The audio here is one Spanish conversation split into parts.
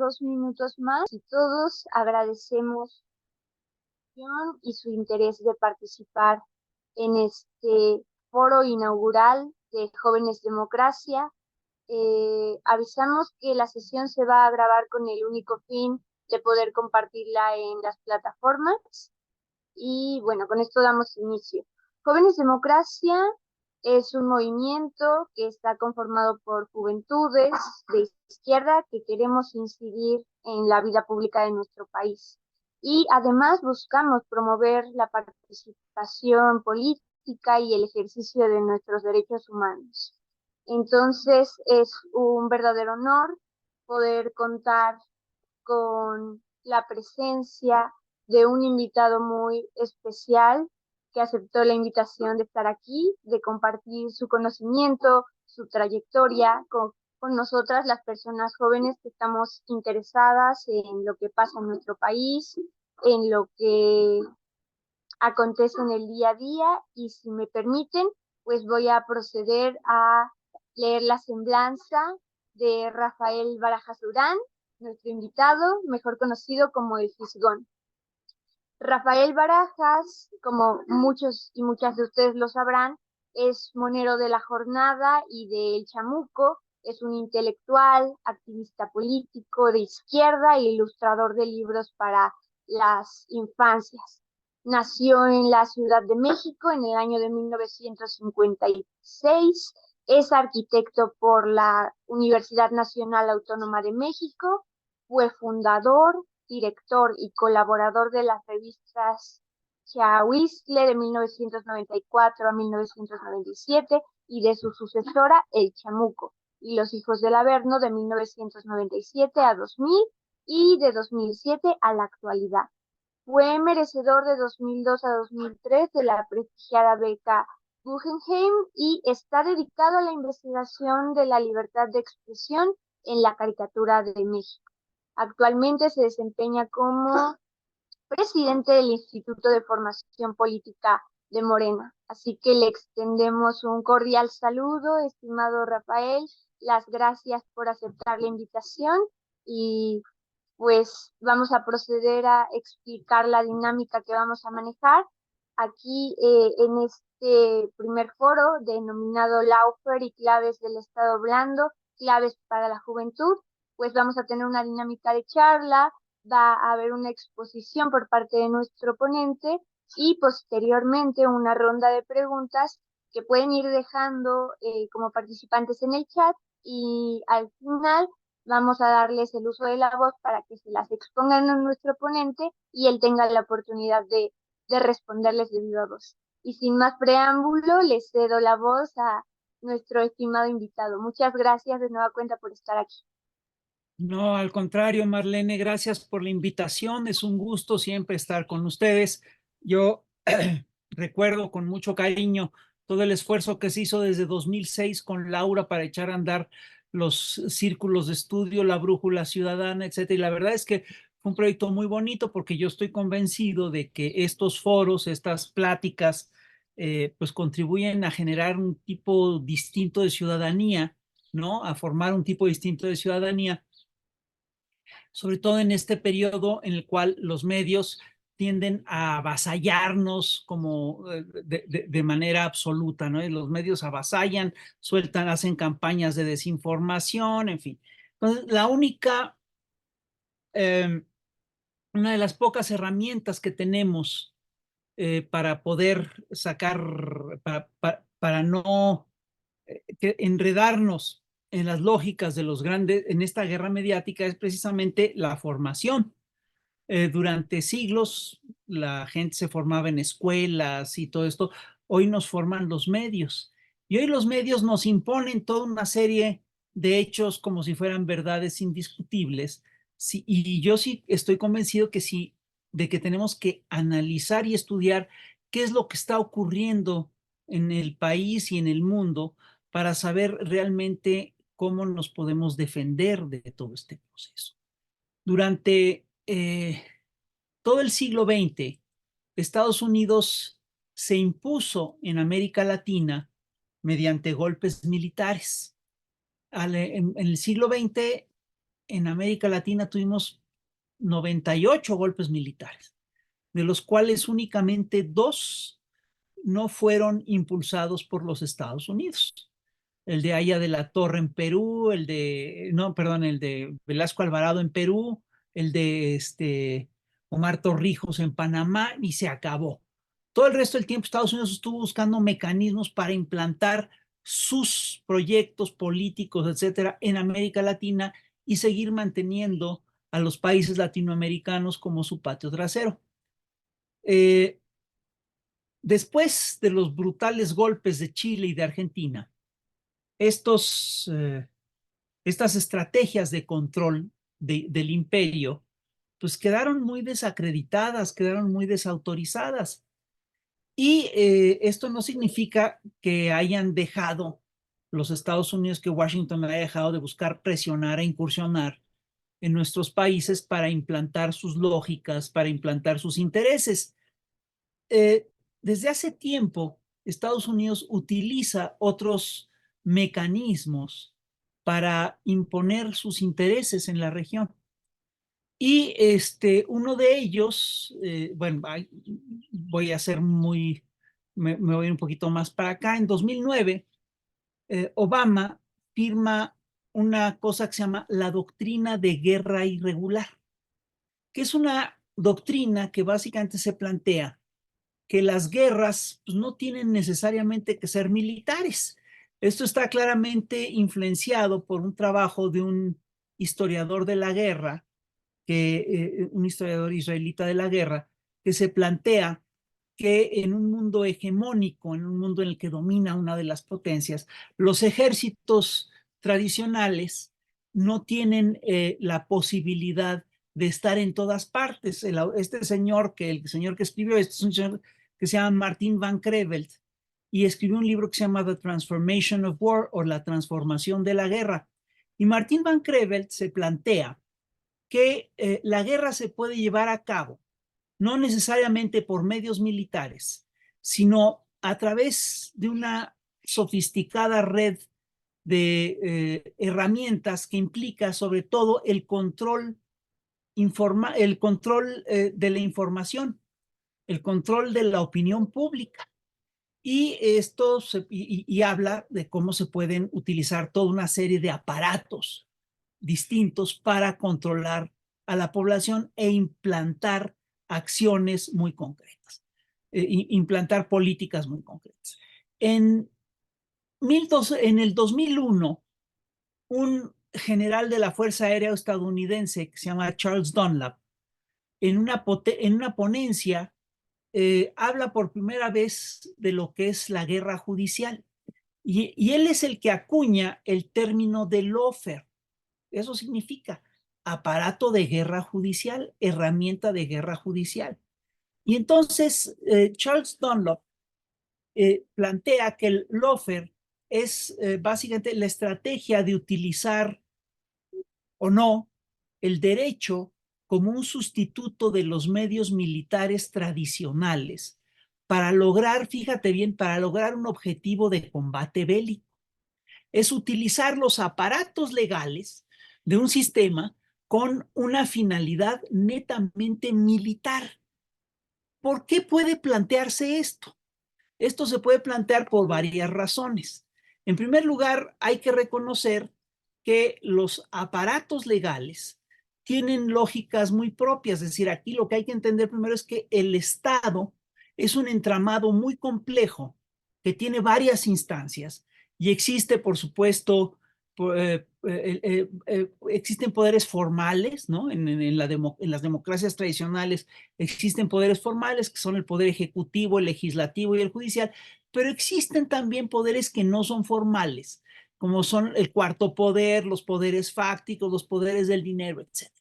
2 minutos más y todos agradecemos y su interés de participar en este foro inaugural de Jóvenes Democracia. Avisamos que la sesión se va a grabar con el único fin de poder compartirla en las plataformas. Y bueno, con esto damos inicio. Jóvenes Democracia es un movimiento que está conformado por juventudes de izquierda que queremos incidir en la vida pública de nuestro país. Y además buscamos promover la participación política y el ejercicio de nuestros derechos humanos. Entonces es un verdadero honor poder contar con la presencia de un invitado muy especial que aceptó la invitación de estar aquí, de compartir su conocimiento, su trayectoria con nosotras, las personas jóvenes que estamos interesadas en lo que pasa en nuestro país, en lo que acontece en el día a día. Y si me permiten, pues voy a proceder a leer la semblanza de Rafael Barajas Durán, nuestro invitado, mejor conocido como el Fisgón. Rafael Barajas, como muchos y muchas de ustedes lo sabrán, es monero de la jornada y de El Chamuco, es un intelectual, activista político de izquierda e ilustrador de libros para las infancias. Nació en la Ciudad de México en el año de 1956, es arquitecto por la Universidad Nacional Autónoma de México, fue fundador, director y colaborador de las revistas Chahuizcle de 1994 a 1997 y de su sucesora El Chamuco y Los Hijos del Averno de 1997 a 2000 y de 2007 a la actualidad. Fue merecedor de 2002 a 2003 de la prestigiada beca Guggenheim y está dedicado a la investigación de la libertad de expresión en la caricatura de México. Actualmente se desempeña como presidente del Instituto de Formación Política de Morena. Así que le extendemos un cordial saludo, estimado Rafael. Las gracias por aceptar la invitación y pues vamos a proceder a explicar la dinámica que vamos a manejar. Aquí en este primer foro denominado Laufer y claves del Estado blando, claves para la juventud, pues vamos a tener una dinámica de charla, va a haber una exposición por parte de nuestro ponente y posteriormente una ronda de preguntas que pueden ir dejando como participantes en el chat y al final vamos a darles el uso de la voz para que se las expongan a nuestro ponente y él tenga la oportunidad de responderles de viva voz. Y sin más preámbulo, les cedo la voz a nuestro estimado invitado. Muchas gracias de nueva cuenta por estar aquí. No, al contrario, Marlene, gracias por la invitación. Es un gusto siempre estar con ustedes. Yo recuerdo con mucho cariño todo el esfuerzo que se hizo desde 2006 con Laura para echar a andar los círculos de estudio, la brújula ciudadana, etcétera. Y la verdad es que fue un proyecto muy bonito porque yo estoy convencido de que estos foros, estas pláticas, pues contribuyen a generar un tipo distinto de ciudadanía, ¿no? A formar un tipo distinto de ciudadanía, sobre todo en este periodo en el cual los medios tienden a avasallarnos como de manera absoluta, ¿no? Y los medios avasallan, sueltan, hacen campañas de desinformación, en fin. Entonces, eh, una de las pocas herramientas que tenemos para poder sacar, para no enredarnos en las lógicas de los grandes, en esta guerra mediática, es precisamente la formación. Durante siglos la gente se formaba en escuelas y todo esto. Hoy nos forman los medios y hoy los medios nos imponen toda una serie de hechos como si fueran verdades indiscutibles. Sí, y yo sí estoy convencido que sí, de que tenemos que analizar y estudiar qué es lo que está ocurriendo en el país y en el mundo para saber realmente cómo nos podemos defender de todo este proceso. Durante todo el siglo XX, Estados Unidos se impuso en América Latina mediante golpes militares. En el siglo XX en América Latina tuvimos 98 golpes militares, de los cuales únicamente 2 no fueron impulsados por los Estados Unidos. El de Aya de la Torre en Perú, el de Velasco Alvarado en Perú, el de Omar Torrijos en Panamá, y se acabó. Todo el resto del tiempo Estados Unidos estuvo buscando mecanismos para implantar sus proyectos políticos, etcétera, en América Latina y seguir manteniendo a los países latinoamericanos como su patio trasero. Después de los brutales golpes de Chile y de Argentina, estas estrategias de control del imperio, pues quedaron muy desacreditadas, quedaron muy desautorizadas. Y esto no significa que hayan dejado los Estados Unidos, que Washington haya dejado de buscar presionar e incursionar en nuestros países para implantar sus lógicas, para implantar sus intereses. Desde hace tiempo, Estados Unidos utiliza otros mecanismos para imponer sus intereses en la región. Y uno de ellos, bueno, voy a ser me voy un poquito más para acá. En 2009, Obama firma una cosa que se llama la doctrina de guerra irregular, que es una doctrina que básicamente se plantea que las guerras pues, no tienen necesariamente que ser militares. Esto está claramente influenciado por un trabajo de un historiador de la guerra, un historiador israelita de la guerra, que se plantea que en un mundo hegemónico, en un mundo en el que domina una de las potencias, los ejércitos tradicionales no tienen la posibilidad de estar en todas partes. El señor que escribió esto es un señor que se llama Martin Van Creveld y escribió un libro que se llama The Transformation of War, o La transformación de la guerra. Y Martin Van Creveld se plantea que la guerra se puede llevar a cabo no necesariamente por medios militares, sino a través de una sofisticada red de herramientas que implica sobre todo el control de la información, el control de la opinión pública. Y y habla de cómo se pueden utilizar toda una serie de aparatos distintos para controlar a la población e implantar acciones muy concretas, implantar políticas muy concretas. En el 2001, un general de la Fuerza Aérea estadounidense que se llama Charles Dunlap, en una ponencia, habla por primera vez de lo que es la guerra judicial. Y él es el que acuña el término de lawfare. Eso significa aparato de guerra judicial, herramienta de guerra judicial. Y entonces Charles Dunlop plantea que el lawfare es básicamente la estrategia de utilizar o no el derecho como un sustituto de los medios militares tradicionales para lograr, fíjate bien, para lograr un objetivo de combate bélico. Es utilizar los aparatos legales de un sistema con una finalidad netamente militar. ¿Por qué puede plantearse esto? Esto se puede plantear por varias razones. En primer lugar, hay que reconocer que los aparatos legales tienen lógicas muy propias. Es decir, aquí lo que hay que entender primero es que el Estado es un entramado muy complejo que tiene varias instancias y existe, por supuesto, existen poderes formales, ¿no? En las democracias tradicionales existen poderes formales que son el poder ejecutivo, el legislativo y el judicial, pero existen también poderes que no son formales, como son el cuarto poder, los poderes fácticos, los poderes del dinero, etc.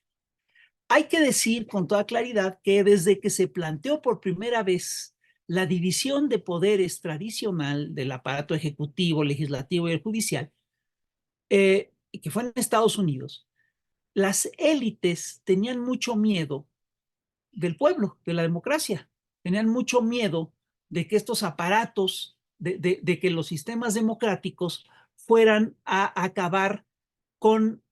Hay que decir con toda claridad que desde que se planteó por primera vez la división de poderes tradicional del aparato ejecutivo, legislativo y el judicial, que fue en Estados Unidos, las élites tenían mucho miedo del pueblo, de la democracia. Tenían mucho miedo de que estos aparatos, de que los sistemas democráticos fueran a acabar con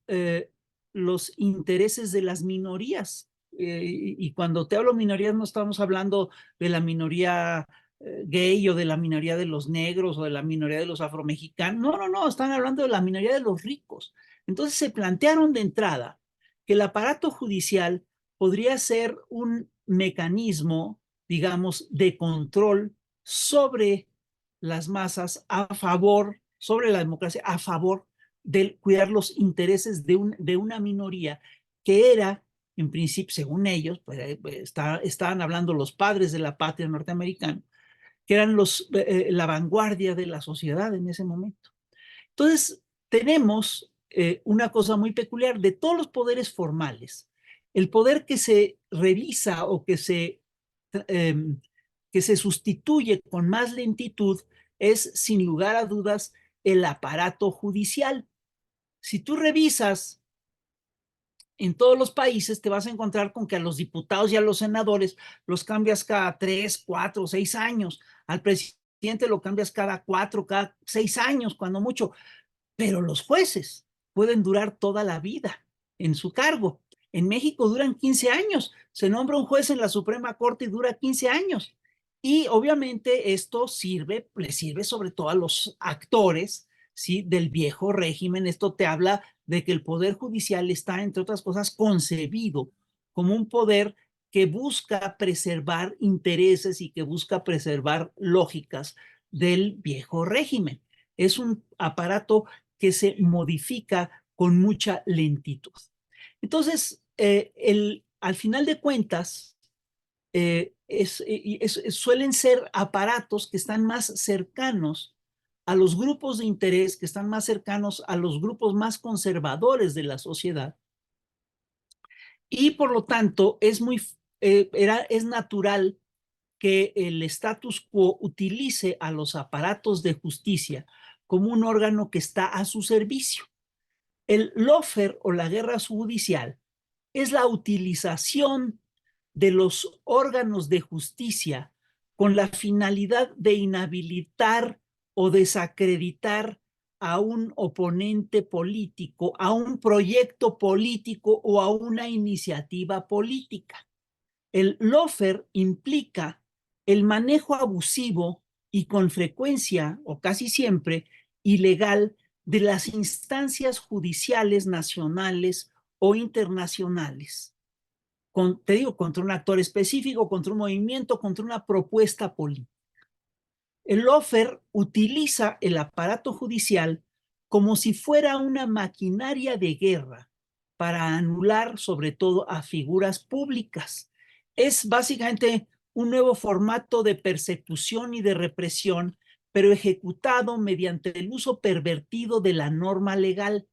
los intereses de las minorías. Y cuando te hablo minorías, no estamos hablando de la minoría gay o de la minoría de los negros o de la minoría de los afromexicanos. No, no, no, están hablando de la minoría de los ricos. Entonces se plantearon de entrada que el aparato judicial podría ser un mecanismo, digamos, de control sobre las masas a favor, sobre la democracia, a favor de cuidar los intereses de una minoría que era, en principio, según ellos, pues, estaban hablando los padres de la patria norteamericana, que eran la vanguardia de la sociedad en ese momento. Entonces, tenemos una cosa muy peculiar de todos los poderes formales. El poder que se revisa o eh, que se sustituye con más lentitud es, sin lugar a dudas, el aparato judicial. Si tú revisas en todos los países, te vas a encontrar con que a los diputados y a los senadores los cambias cada 3, 4, 6 años. Al presidente lo cambias cada 4, cada 6 años, cuando mucho. Pero los jueces pueden durar toda la vida en su cargo. En México duran 15 años. Se nombra un juez en la Suprema Corte y dura 15 años. Y obviamente esto le sirve sobre todo a los actores, ¿sí?, del viejo régimen. Esto te habla de que el Poder Judicial está, entre otras cosas, concebido como un poder que busca preservar intereses y que busca preservar lógicas del viejo régimen. Es un aparato que se modifica con mucha lentitud. Entonces, al final de cuentas, suelen ser aparatos que están más cercanos a los grupos de interés, que están más cercanos a los grupos más conservadores de la sociedad. Y por lo tanto, es natural que el status quo utilice a los aparatos de justicia como un órgano que está a su servicio. El lawfare o la guerra judicial es la utilización de los órganos de justicia con la finalidad de inhabilitar o desacreditar a un oponente político, a un proyecto político o a una iniciativa política. El lawfare implica el manejo abusivo y con frecuencia o casi siempre ilegal de las instancias judiciales nacionales o internacionales. Te digo, contra un actor específico, contra un movimiento, contra una propuesta política. El lawfare utiliza el aparato judicial como si fuera una maquinaria de guerra para anular sobre todo a figuras públicas. Es básicamente un nuevo formato de persecución y de represión, pero ejecutado mediante el uso pervertido de la norma legal.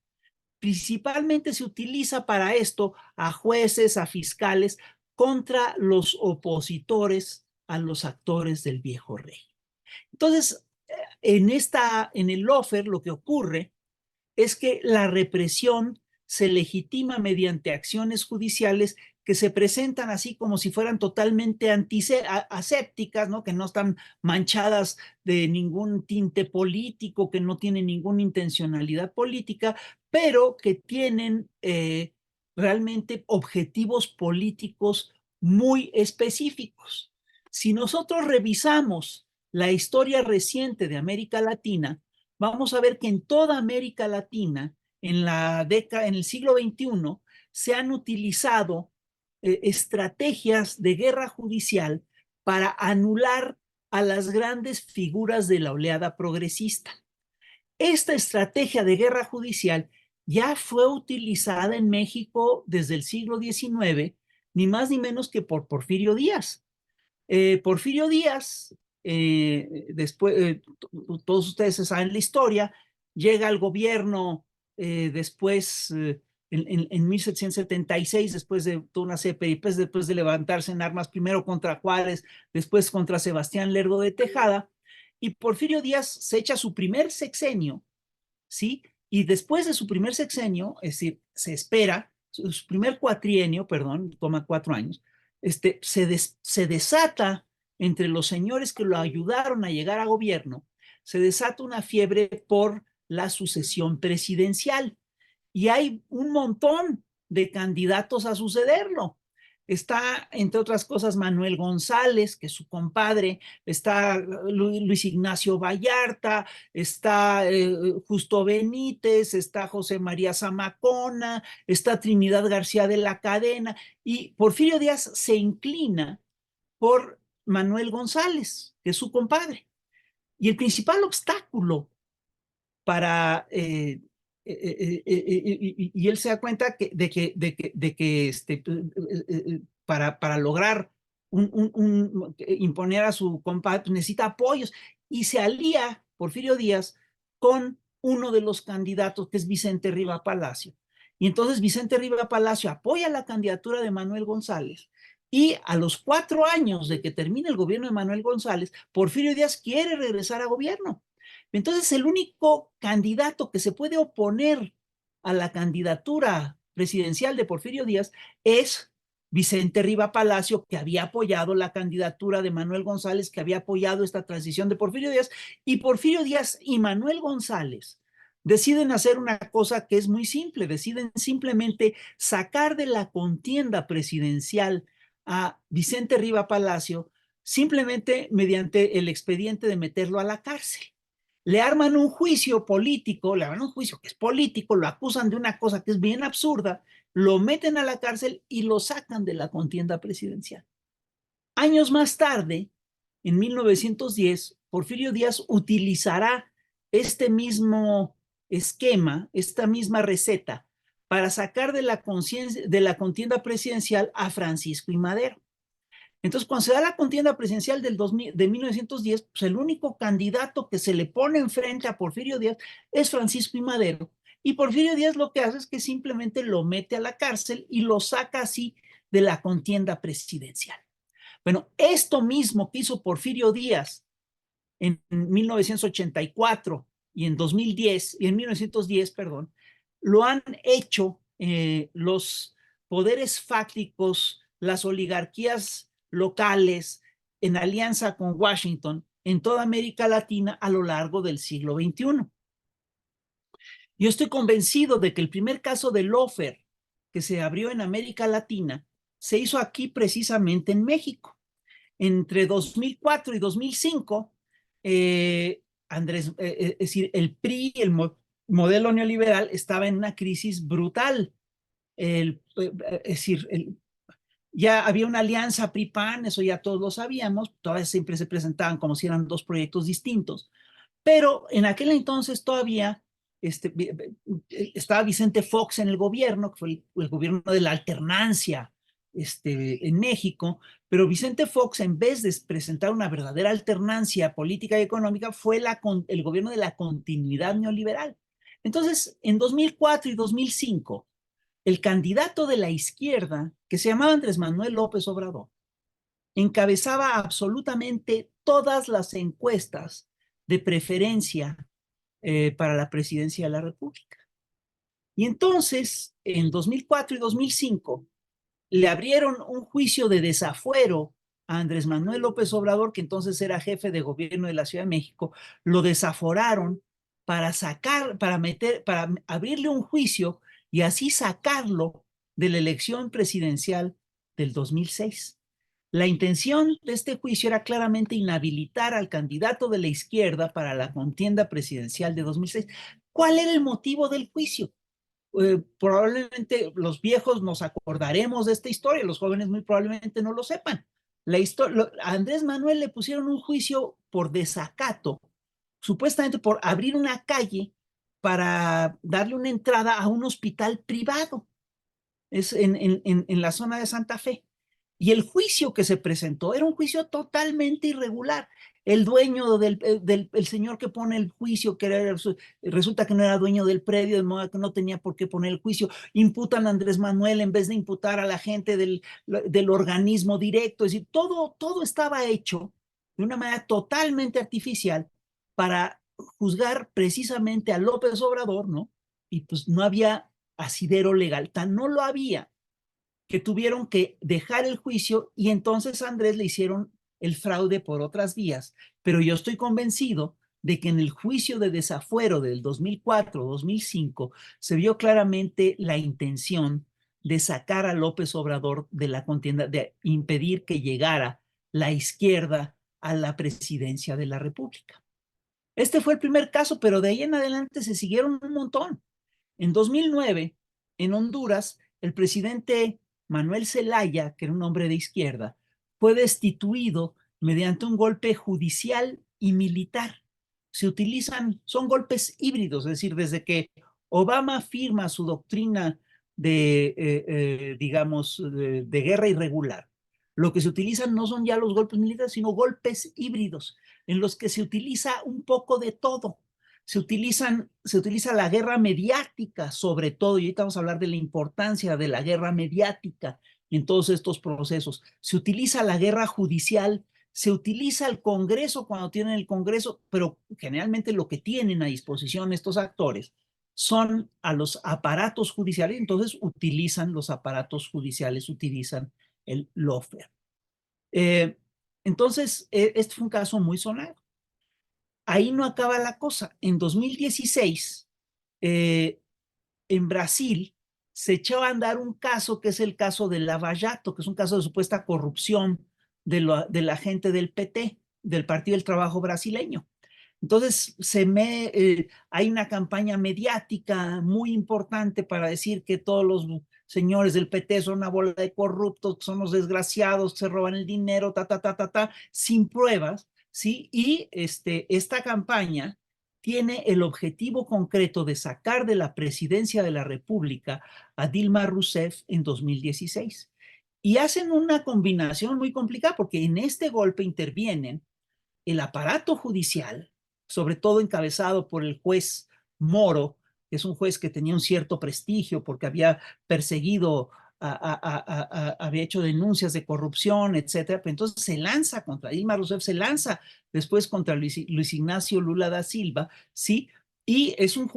Principalmente se utiliza para esto a jueces, a fiscales, contra los opositores a los actores del viejo rey. Entonces, en el lawfare lo que ocurre es que la represión se legitima mediante acciones judiciales que se presentan así como si fueran totalmente asépticas, ¿no?, que no están manchadas de ningún tinte político, que no tienen ninguna intencionalidad política, pero que tienen realmente objetivos políticos muy específicos. Si nosotros revisamos la historia reciente de América Latina, vamos a ver que en toda América Latina, en el siglo XXI, se han utilizado estrategias de guerra judicial para anular a las grandes figuras de la oleada progresista. Esta estrategia de guerra judicial ya fue utilizada en México desde el siglo XIX, ni más ni menos que por Porfirio Díaz. Porfirio Díaz, después, todos ustedes saben la historia, llega al gobierno después, en 1776, después de toda una serie de peripecias, después de levantarse en armas, primero contra Juárez, después contra Sebastián Lerdo de Tejada, y Porfirio Díaz se echa su primer sexenio, ¿sí? Y después de su primer sexenio, es decir, se espera, su primer cuatrienio, perdón, toma 4 años, se desata entre los señores que lo ayudaron a llegar a gobierno, se desata una fiebre por la sucesión presidencial. Y hay un montón de candidatos a sucederlo. Está, entre otras cosas, Manuel González, que es su compadre, está Luis Ignacio Vallarta, está Justo Benítez, está José María Zamacona, está Trinidad García de la Cadena, y Porfirio Díaz se inclina por Manuel González, que es su compadre. Y el principal obstáculo para y él se da cuenta de que para lograr imponer a su compadre necesita apoyos y se alía Porfirio Díaz con uno de los candidatos que es Vicente Riva Palacio. Y entonces Vicente Riva Palacio apoya la candidatura de Manuel González y a los 4 años de que termine el gobierno de Manuel González, Porfirio Díaz quiere regresar a gobierno. Entonces, el único candidato que se puede oponer a la candidatura presidencial de Porfirio Díaz es Vicente Riva Palacio, que había apoyado la candidatura de Manuel González, que había apoyado esta transición de Porfirio Díaz, y Porfirio Díaz y Manuel González deciden hacer una cosa que es muy simple, deciden simplemente sacar de la contienda presidencial a Vicente Riva Palacio simplemente mediante el expediente de meterlo a la cárcel. Le arman un juicio político, le arman un juicio que es político, lo acusan de una cosa que es bien absurda, lo meten a la cárcel y lo sacan de la contienda presidencial. Años más tarde, en 1910, Porfirio Díaz utilizará este mismo esquema, esta misma receta, para sacar de la contienda presidencial a Francisco I. Madero. Entonces, cuando se da la contienda presidencial de 1910, pues el único candidato que se le pone enfrente a Porfirio Díaz es Francisco I. Madero. Y Porfirio Díaz lo que hace es que simplemente lo mete a la cárcel y lo saca así de la contienda presidencial. Bueno, esto mismo que hizo Porfirio Díaz en 1984 y en 2010, y en 1910, perdón, lo han hecho los poderes fácticos, las oligarquías locales en alianza con Washington en toda América Latina a lo largo del siglo XXI. Yo estoy convencido de que el primer caso de lawfare que se abrió en América Latina se hizo aquí precisamente en México. Entre 2004 y 2005, es decir, el PRI, el modelo neoliberal, estaba en una crisis brutal. Es decir, ya había una alianza PRI-PAN, eso ya todos lo sabíamos, todavía siempre se presentaban como si eran dos proyectos distintos, pero en aquel entonces todavía estaba Vicente Fox en el gobierno, que fue el gobierno de la alternancia en México, pero Vicente Fox, en vez de presentar una verdadera alternancia política y económica, fue el gobierno de la continuidad neoliberal. Entonces, en 2004 y 2005, el candidato de la izquierda, que se llamaba Andrés Manuel López Obrador, encabezaba absolutamente todas las encuestas de preferencia para la presidencia de la República. Y entonces, en 2004 y 2005, le abrieron un juicio de desafuero a Andrés Manuel López Obrador, que entonces era jefe de gobierno de la Ciudad de México, lo desaforaron para para abrirle un juicio y así sacarlo de la elección presidencial del 2006. La intención de este juicio era claramente inhabilitar al candidato de la izquierda para la contienda presidencial de 2006. ¿Cuál era el motivo del juicio? Probablemente los viejos nos acordaremos de esta historia, los jóvenes muy probablemente no lo sepan. A Andrés Manuel le pusieron un juicio por desacato, supuestamente por abrir una calle para darle una entrada a un hospital privado, es en la zona de Santa Fe. Y el juicio que se presentó era un juicio totalmente irregular. El dueño el señor que pone el juicio, resulta que no era dueño del predio, de modo que no tenía por qué poner el juicio. Imputan a Andrés Manuel en vez de imputar a la gente del organismo directo. Es decir, todo estaba hecho de una manera totalmente artificial para juzgar precisamente a López Obrador, ¿no? Y pues no había asidero legal, tan no lo había que tuvieron que dejar el juicio y entonces a Andrés le hicieron el fraude por otras vías. Pero yo estoy convencido de que en el juicio de desafuero del 2004-2005 se vio claramente la intención de sacar a López Obrador de la contienda, de impedir que llegara la izquierda a la presidencia de la República. Este fue el primer caso, pero de ahí en adelante se siguieron un montón. En 2009, en Honduras, el presidente Manuel Zelaya, que era un hombre de izquierda, fue destituido mediante un golpe judicial y militar. Son golpes híbridos, es decir, desde que Obama firma su doctrina digamos, de guerra irregular, lo que se utilizan no son ya los golpes militares, sino golpes híbridos, en los que se utiliza un poco de todo. Se utiliza la guerra mediática, sobre todo, y ahorita vamos a hablar de la importancia de la guerra mediática en todos estos procesos. Se utiliza la guerra judicial, se utiliza el Congreso cuando tienen el Congreso, pero generalmente lo que tienen a disposición estos actores son a los aparatos judiciales, entonces utilizan los aparatos judiciales, utilizan el lawfare. Entonces, este fue un caso muy sonado. Ahí no acaba la cosa. En 2016, en Brasil, se echó a andar un caso que es el caso de Lava Jato, que es un caso de supuesta corrupción de la gente del PT, del Partido del Trabajo brasileño. Entonces, hay una campaña mediática muy importante para decir que todos los señores del PT son una bola de corruptos, que son los desgraciados, que se roban el dinero, sin pruebas, ¿sí? Y esta campaña tiene el objetivo concreto de sacar de la presidencia de la República a Dilma Rousseff en 2016. Y hacen una combinación muy complicada porque en este golpe intervienen el aparato judicial, sobre todo encabezado por el juez Moro, que es un juez que tenía un cierto prestigio porque había perseguido, había hecho denuncias de corrupción, etcétera. Pero entonces se lanza contra Dilma Rousseff, se lanza después contra Luis Ignacio Lula da Silva, ¿sí? Y es un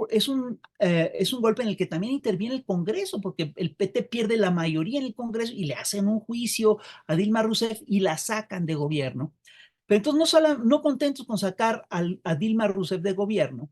golpe en el que también interviene el Congreso, porque el PT pierde la mayoría en el Congreso y le hacen un juicio a Dilma Rousseff y la sacan de gobierno. Pero entonces, no contentos con sacar a Dilma Rousseff de gobierno,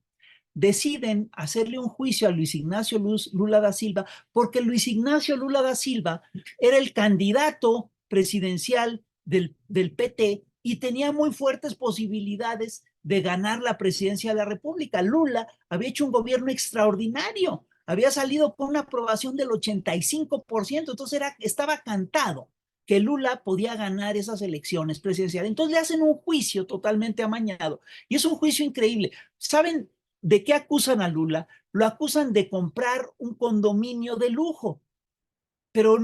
deciden hacerle un juicio a Luis Ignacio Lula da Silva, porque Luis Ignacio Lula da Silva era el candidato presidencial del PT y tenía muy fuertes posibilidades de ganar la presidencia de la República. Lula había hecho un gobierno extraordinario, había salido con una aprobación del 85%, entonces estaba cantado que Lula podía ganar esas elecciones presidenciales. Entonces le hacen un juicio totalmente amañado y es un juicio increíble. ¿Saben de qué acusan a Lula? Lo acusan de comprar un condominio de lujo, pero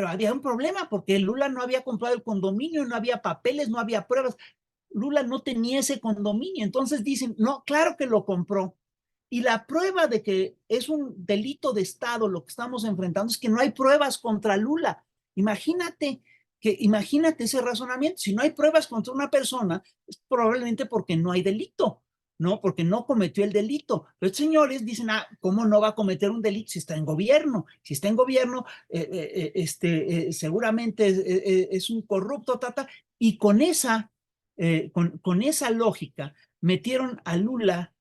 había un problema porque Lula no había comprado el condominio, no había papeles, no había pruebas. Lula no tenía ese condominio. Entonces dicen, no, claro que lo compró. Y la prueba de que es un delito de Estado lo que estamos enfrentando es que no hay pruebas contra Lula. Imagínate ese razonamiento. Si no hay pruebas contra una persona, es probablemente porque no hay delito, ¿no? Porque no cometió el delito. Los señores dicen, ¿cómo no va a cometer un delito si está en gobierno? Si está en gobierno, seguramente es un corrupto, y con esa lógica metieron a Lula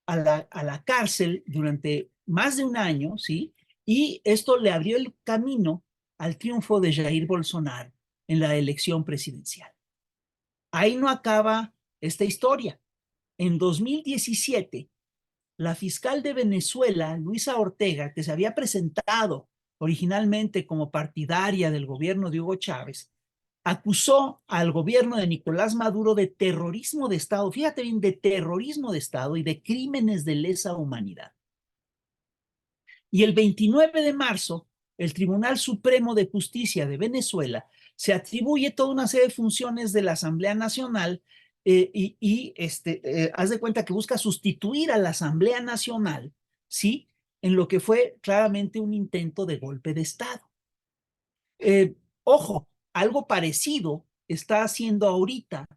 a la cárcel durante más de un año, ¿sí? Y esto le abrió el camino al triunfo de Jair Bolsonaro en la elección presidencial. Ahí no acaba esta historia. En 2017, la fiscal de Venezuela, Luisa Ortega, que se había presentado originalmente como partidaria del gobierno de Hugo Chávez, acusó al gobierno de Nicolás Maduro de terrorismo de Estado, fíjate bien, de terrorismo de Estado y de crímenes de lesa humanidad. Y el 29 de marzo, el Tribunal Supremo de Justicia de Venezuela se atribuye toda una serie de funciones de la Asamblea Nacional haz de cuenta que busca sustituir a la Asamblea Nacional, ¿sí? En lo que fue claramente un intento de golpe de Estado. Ojo, algo parecido está haciendo ahorita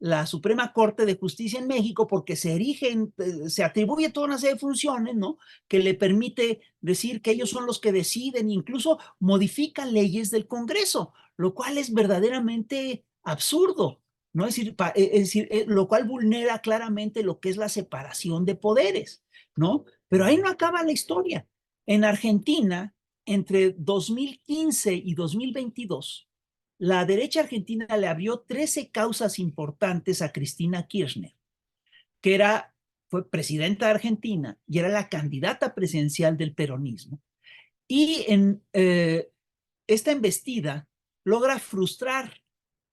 la Suprema Corte de Justicia en México porque se atribuye toda una serie de funciones, ¿no? Que le permite decir que ellos son los que deciden, incluso modifican leyes del Congreso, lo cual es verdaderamente absurdo, ¿no? Es decir, lo cual vulnera claramente lo que es la separación de poderes, ¿no? Pero ahí no acaba la historia. En Argentina, entre 2015 y 2022, la derecha argentina le abrió 13 causas importantes a Cristina Kirchner, que fue presidenta de Argentina y era la candidata presidencial del peronismo. Y en esta embestida logra frustrar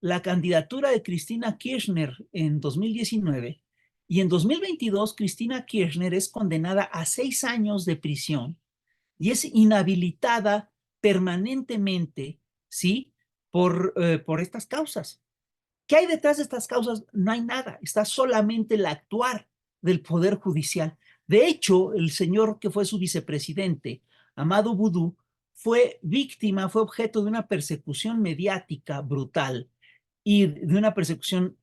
la candidatura de Cristina Kirchner en 2019 y en 2022 Cristina Kirchner es condenada a 6 años de prisión y es inhabilitada permanentemente, ¿sí? Por estas causas. ¿Qué hay detrás de estas causas? No hay nada, está solamente el actuar del Poder Judicial. De hecho, el señor que fue su vicepresidente, Amadou Boudou, fue víctima, fue objeto de una persecución mediática brutal y de una persecución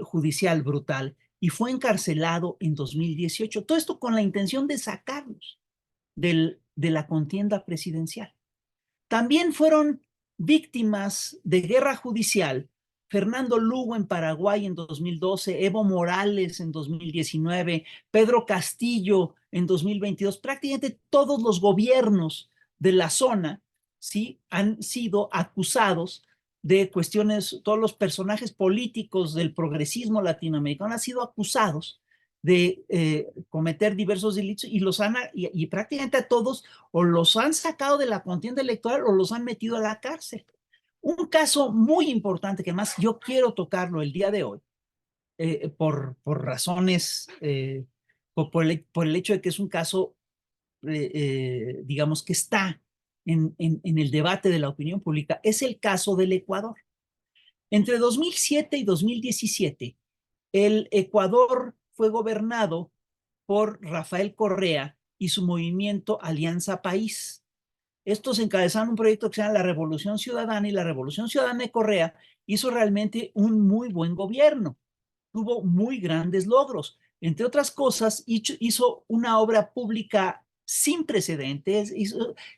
judicial brutal y fue encarcelado en 2018. Todo esto con la intención de sacarlos de la contienda presidencial. También fueron víctimas de guerra judicial Fernando Lugo en Paraguay en 2012, Evo Morales en 2019, Pedro Castillo en 2022. Prácticamente todos los gobiernos de la zona, ¿sí?, han sido acusados de cuestiones, todos los personajes políticos del progresismo latinoamericano han sido acusados de cometer diversos delitos y prácticamente a todos o los han sacado de la contienda electoral o los han metido a la cárcel. Un caso muy importante que más yo quiero tocarlo el día de hoy, por razones, por el hecho de que es un caso, digamos, que está en el debate de la opinión pública, es el caso del Ecuador. Entre 2007 y 2017, el Ecuador fue gobernado por Rafael Correa y su movimiento Alianza País. Estos encabezaron un proyecto que se llama la Revolución Ciudadana y la Revolución Ciudadana de Correa hizo realmente un muy buen gobierno. Tuvo muy grandes logros. Entre otras cosas, hizo una obra pública sin precedentes,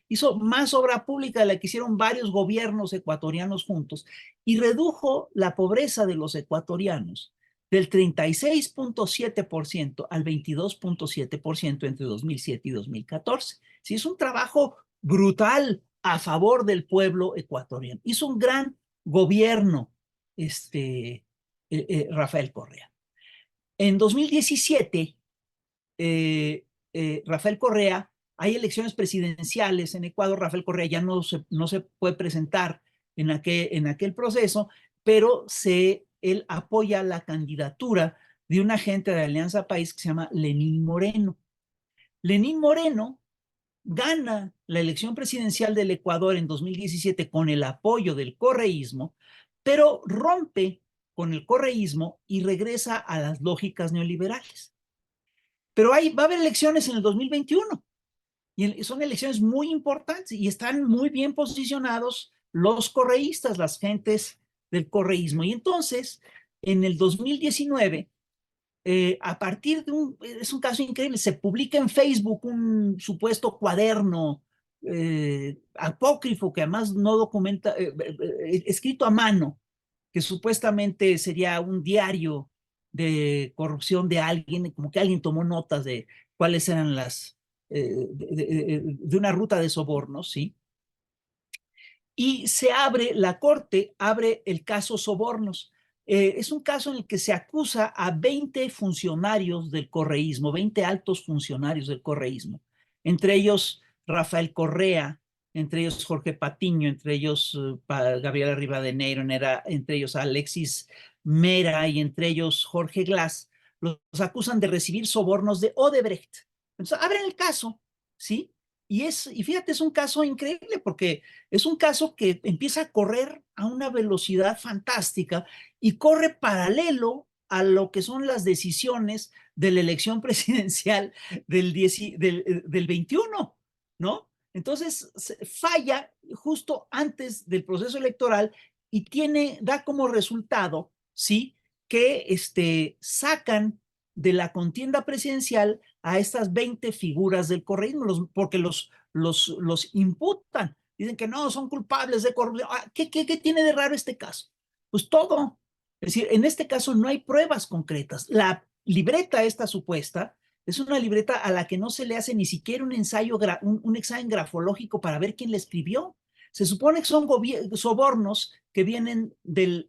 hizo más obra pública de la que hicieron varios gobiernos ecuatorianos juntos y redujo la pobreza de los ecuatorianos del 36.7% al 22.7% entre 2007 y 2014. Sí, es un trabajo brutal a favor del pueblo ecuatoriano. Hizo un gran gobierno Rafael Correa. En 2017, Rafael Correa, hay elecciones presidenciales en Ecuador, Rafael Correa ya no se puede presentar en aquel proceso, pero él apoya la candidatura de un agente de Alianza País que se llama Lenín Moreno. Lenín Moreno gana la elección presidencial del Ecuador en 2017 con el apoyo del correísmo, pero rompe con el correísmo y regresa a las lógicas neoliberales. Pero va a haber elecciones en el 2021 y son elecciones muy importantes y están muy bien posicionados los correístas, las gentes del correísmo. Y entonces, en el 2019, a partir es un caso increíble, se publica en Facebook un supuesto cuaderno apócrifo que además no documenta, escrito a mano, que supuestamente sería un diario de corrupción de alguien, como que alguien tomó notas de cuáles eran de una ruta de sobornos, ¿sí? Y la corte abre el caso Sobornos. Es un caso en el que se acusa a 20 funcionarios del correísmo, 20 altos funcionarios del correísmo, entre ellos Rafael Correa, entre ellos Jorge Patiño, entre ellos Gabriela Rivadeneiro, entre ellos Alexis Mera y entre ellos Jorge Glass, los acusan de recibir sobornos de Odebrecht. Entonces abren el caso, ¿sí? Y fíjate, es un caso increíble porque es un caso que empieza a correr a una velocidad fantástica y corre paralelo a lo que son las decisiones de la elección presidencial del 21, ¿no? Entonces falla justo antes del proceso electoral y da como resultado, ¿sí?, que sacan de la contienda presidencial a estas 20 figuras del correísmo, porque los imputan. Dicen que no, son culpables de corrupción. ¿Qué tiene de raro este caso? Pues todo. Es decir, en este caso no hay pruebas concretas. La libreta esta supuesta Es una libreta a la que no se le hace ni siquiera un ensayo, un examen grafológico para ver quién la escribió. Se supone que son sobornos que vienen de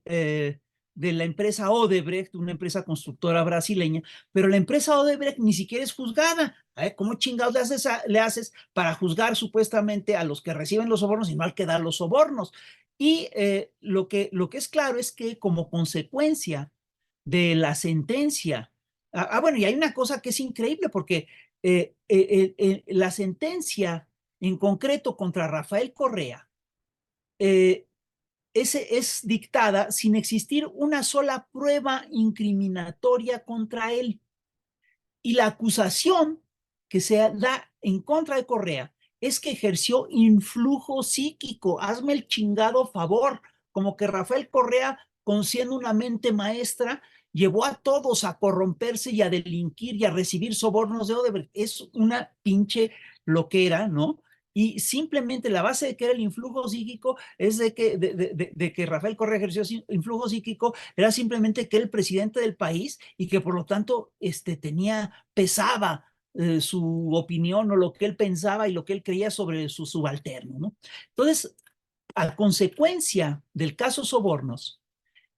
la empresa Odebrecht, una empresa constructora brasileña, pero la empresa Odebrecht ni siquiera es juzgada. ¿Cómo chingados le haces para juzgar supuestamente a los que reciben los sobornos y no al que da los sobornos? Y lo que es claro es que como consecuencia de la sentencia, bueno, y hay una cosa que es increíble porque la sentencia en concreto contra Rafael Correa es dictada sin existir una sola prueba incriminatoria contra él. Y la acusación que se da en contra de Correa es que ejerció influjo psíquico. Hazme el chingado favor, como que Rafael Correa, siendo una mente maestra, llevó a todos a corromperse y a delinquir y a recibir sobornos de Odebrecht. Es una pinche loquera, ¿no? Y simplemente la base de que era el influjo psíquico es de que Rafael Correa ejerció influjo psíquico, era simplemente que era el presidente del país y que por lo tanto pesaba su opinión o lo que él pensaba y lo que él creía sobre su subalterno, ¿no? Entonces, a consecuencia del caso Sobornos,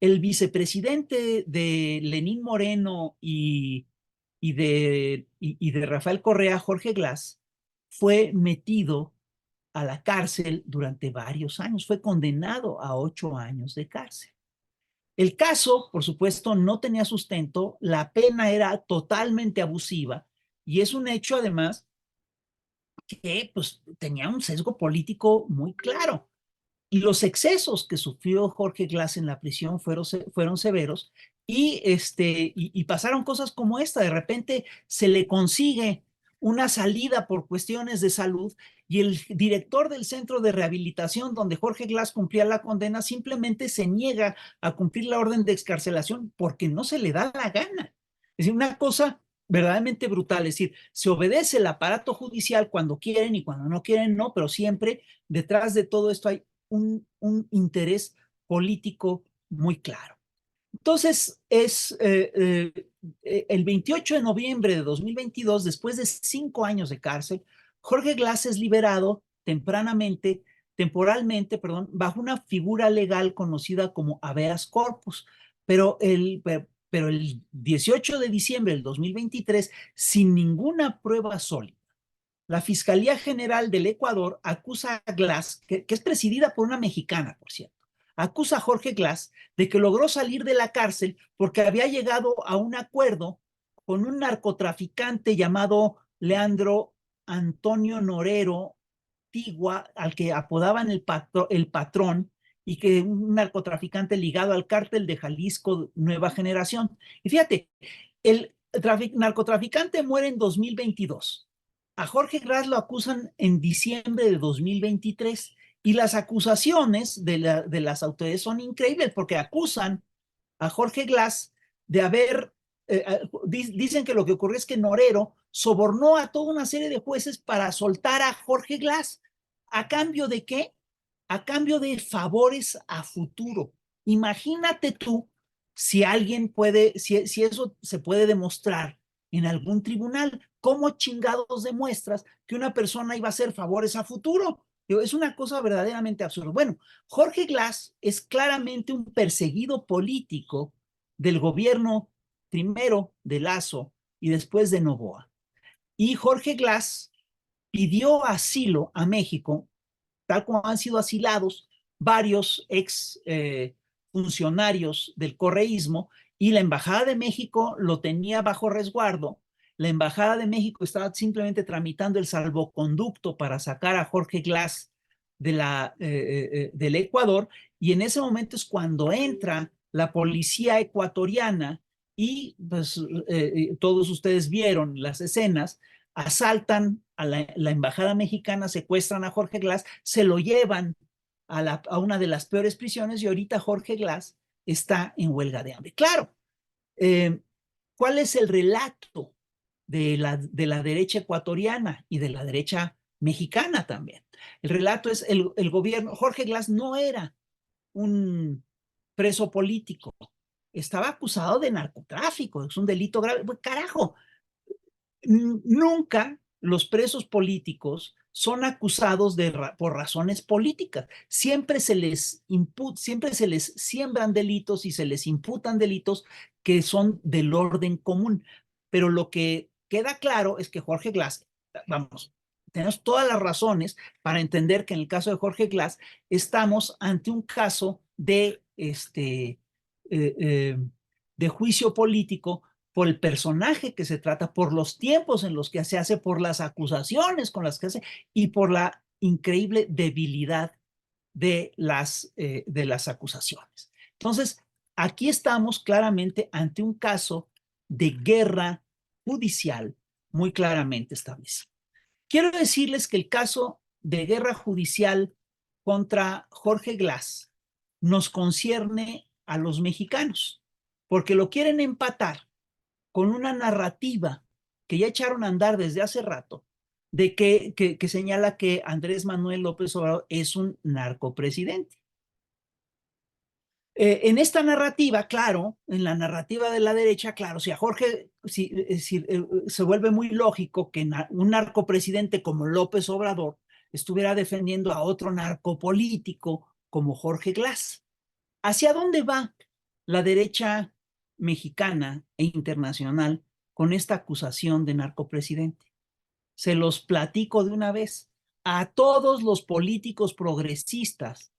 el vicepresidente de Lenín Moreno y de Rafael Correa, Jorge Glass, fue metido a la cárcel durante varios años, fue condenado a 8 años de cárcel. El caso, por supuesto, no tenía sustento, la pena era totalmente abusiva y es un hecho además que pues, tenía un sesgo político muy claro. Y los excesos que sufrió Jorge Glass en la prisión fueron severos y pasaron cosas como esta. De repente se le consigue una salida por cuestiones de salud y el director del centro de rehabilitación donde Jorge Glass cumplía la condena simplemente se niega a cumplir la orden de excarcelación porque no se le da la gana. Es decir, una cosa verdaderamente brutal. Es decir, se obedece el aparato judicial cuando quieren y cuando no quieren, no, pero siempre detrás de todo esto hay un interés político muy claro. Entonces, el 28 de noviembre de 2022, después de 5 años de cárcel, Jorge Glass es liberado temporalmente, perdón, bajo una figura legal conocida como habeas corpus, pero el 18 de diciembre del 2023, sin ninguna prueba sólida, la Fiscalía General del Ecuador acusa a Glass, que es presidida por una mexicana, por cierto, acusa a Jorge Glass de que logró salir de la cárcel porque había llegado a un acuerdo con un narcotraficante llamado Leandro Antonio Norero Tigua, al que apodaban el patrón, y que un narcotraficante ligado al cártel de Jalisco Nueva Generación. Y fíjate, el narcotraficante muere en 2022. A Jorge Glass lo acusan en diciembre de 2023 y las acusaciones de las autoridades son increíbles porque acusan a Jorge Glass de dicen que lo que ocurrió es que Norero sobornó a toda una serie de jueces para soltar a Jorge Glass. ¿A cambio de qué? A cambio de favores a futuro. Imagínate tú si alguien si eso se puede demostrar en algún tribunal, ¿cómo chingados demuestras que una persona iba a hacer favores a futuro? Es una cosa verdaderamente absurda. Bueno, Jorge Glass es claramente un perseguido político del gobierno primero de Lazo y después de Noboa. Y Jorge Glass pidió asilo a México, tal como han sido asilados varios ex funcionarios del correísmo, y la Embajada de México lo tenía bajo resguardo. La Embajada de México estaba simplemente tramitando el salvoconducto para sacar a Jorge Glass del Ecuador, y en ese momento es cuando entra la policía ecuatoriana y pues, todos ustedes vieron las escenas, asaltan a la embajada mexicana, secuestran a Jorge Glass, se lo llevan a una de las peores prisiones y ahorita Jorge Glass está en huelga de hambre. Claro, eh, ¿cuál es el relato de la derecha ecuatoriana y de la derecha mexicana también? El relato es el gobierno. Jorge Glass no era un preso político, estaba acusado de narcotráfico, es un delito grave. Pues, carajo, nunca los presos políticos son acusados por razones políticas. Siempre siempre se les siembran delitos y se les imputan delitos que son del orden común. Pero lo que queda claro es que Jorge Glass, vamos, tenemos todas las razones para entender que en el caso de Jorge Glass estamos ante un caso de juicio político por el personaje que se trata, por los tiempos en los que se hace, por las acusaciones con las que hace y por la increíble debilidad de las acusaciones. Entonces, aquí estamos claramente ante un caso de guerra judicial muy claramente establecido. Quiero decirles que el caso de guerra judicial contra Jorge Glass nos concierne a los mexicanos, porque lo quieren empatar con una narrativa que ya echaron a andar desde hace rato, de que señala que Andrés Manuel López Obrador es un narcopresidente. En esta narrativa, claro, en la narrativa de la derecha, claro, si a Jorge se vuelve muy lógico que un narcopresidente como López Obrador estuviera defendiendo a otro narcopolítico como Jorge Glass. ¿Hacia dónde va la derecha mexicana e internacional con esta acusación de narcopresidente? Se los platico de una vez. A todos los políticos progresistas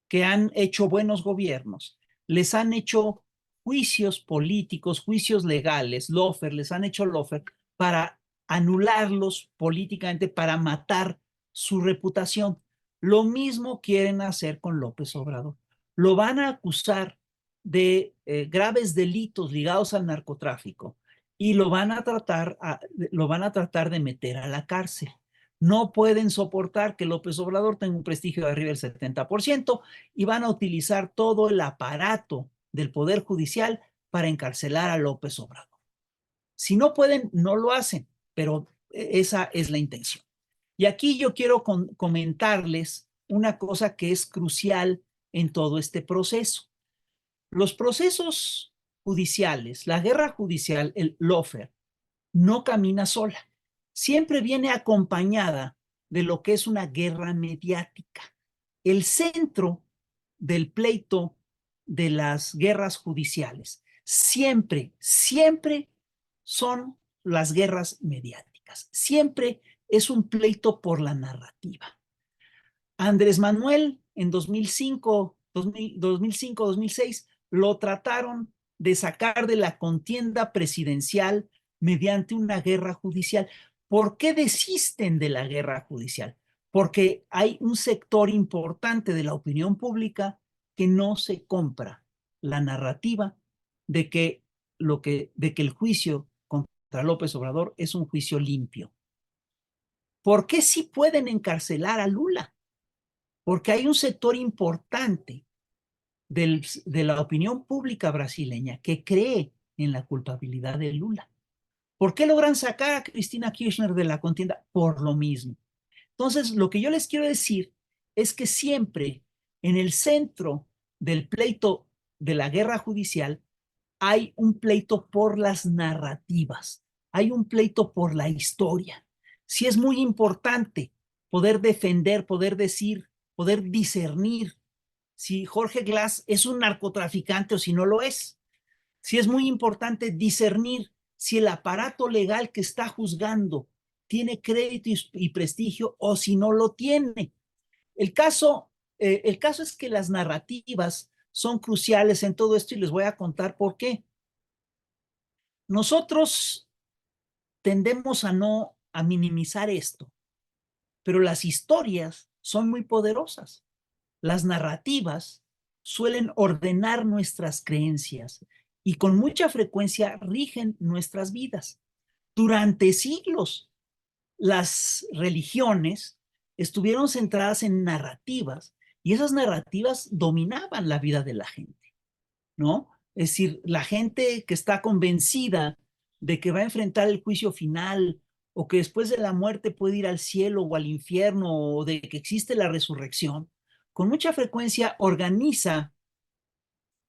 que han hecho buenos gobiernos, les han hecho juicios políticos, juicios legales, les han hecho lawfare para anularlos políticamente, para matar su reputación. Lo mismo quieren hacer con López Obrador. Lo van a acusar de graves delitos ligados al narcotráfico y lo van a tratar de meter a la cárcel. No pueden soportar que López Obrador tenga un prestigio de arriba del 70% y van a utilizar todo el aparato del Poder Judicial para encarcelar a López Obrador. Si no pueden, no lo hacen, pero esa es la intención. Y aquí yo quiero comentarles una cosa que es crucial en todo este proceso. Los procesos judiciales, la guerra judicial, el lawfare, no camina sola. Siempre viene acompañada de lo que es una guerra mediática. El centro del pleito de las guerras judiciales siempre, siempre son las guerras mediáticas. Siempre es un pleito por la narrativa. Andrés Manuel en 2005-2006 lo trataron de sacar de la contienda presidencial mediante una guerra judicial. ¿Por qué desisten de la guerra judicial? Porque hay un sector importante de la opinión pública que no se compra la narrativa de que el juicio contra López Obrador es un juicio limpio. ¿Por qué sí pueden encarcelar a Lula? Porque hay un sector importante de la opinión pública brasileña que cree en la culpabilidad de Lula. ¿Por qué logran sacar a Cristina Kirchner de la contienda? Por lo mismo. Entonces, lo que yo les quiero decir es que siempre en el centro del pleito de la guerra judicial hay un pleito por las narrativas, hay un pleito por la historia. Sí es muy importante poder defender, poder decir, poder discernir si Jorge Glass es un narcotraficante o si no lo es. Sí es muy importante discernir si el aparato legal que está juzgando tiene crédito y prestigio o si no lo tiene. El caso es que las narrativas son cruciales en todo esto y les voy a contar por qué. Nosotros tendemos a minimizar esto, pero las historias son muy poderosas. Las narrativas suelen ordenar nuestras creencias y con mucha frecuencia rigen nuestras vidas. Durante siglos, las religiones estuvieron centradas en narrativas y esas narrativas dominaban la vida de la gente, ¿no? Es decir, la gente que está convencida de que va a enfrentar el juicio final o que después de la muerte puede ir al cielo o al infierno o de que existe la resurrección, con mucha frecuencia organiza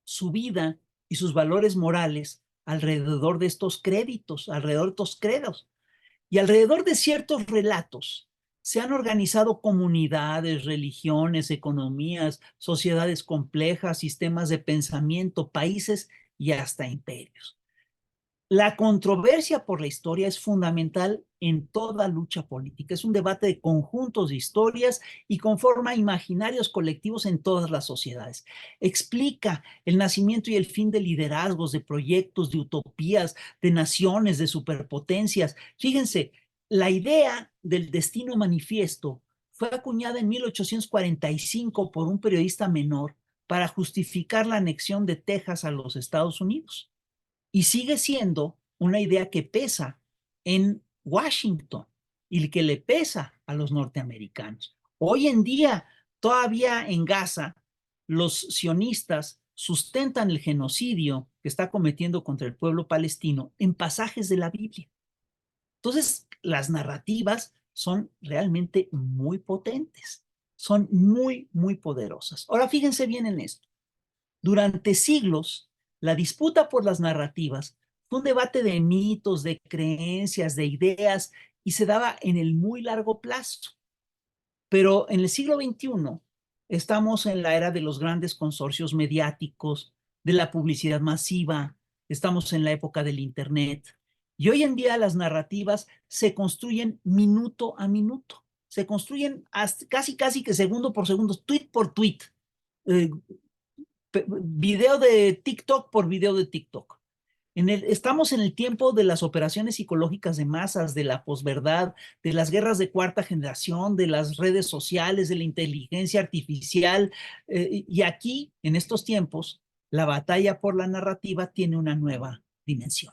su vida y sus valores morales alrededor de estos créditos, alrededor de estos credos. Y alrededor de ciertos relatos se han organizado comunidades, religiones, economías, sociedades complejas, sistemas de pensamiento, países y hasta imperios. La controversia por la historia es fundamental en toda lucha política. Es un debate de conjuntos de historias y conforma imaginarios colectivos en todas las sociedades. Explica el nacimiento y el fin de liderazgos, de proyectos, de utopías, de naciones, de superpotencias. Fíjense, la idea del destino manifiesto fue acuñada en 1845 por un periodista menor para justificar la anexión de Texas a los Estados Unidos. Y sigue siendo una idea que pesa en Washington y que le pesa a los norteamericanos. Hoy en día, todavía en Gaza, los sionistas sustentan el genocidio que está cometiendo contra el pueblo palestino en pasajes de la Biblia. Entonces, las narrativas son realmente muy potentes, son muy, muy poderosas. Ahora, fíjense bien en esto. Durante siglos, la disputa por las narrativas fue un debate de mitos, de creencias, de ideas, y se daba en el muy largo plazo. Pero en el siglo XXI estamos en la era de los grandes consorcios mediáticos, de la publicidad masiva, estamos en la época del Internet. Y hoy en día las narrativas se construyen minuto a minuto, se construyen hasta casi que segundo por segundo, tweet por tweet, eh, video de TikTok por video de TikTok. Estamos en el tiempo de las operaciones psicológicas de masas, de la posverdad, de las guerras de cuarta generación, de las redes sociales, de la inteligencia artificial. Y aquí, en estos tiempos, la batalla por la narrativa tiene una nueva dimensión.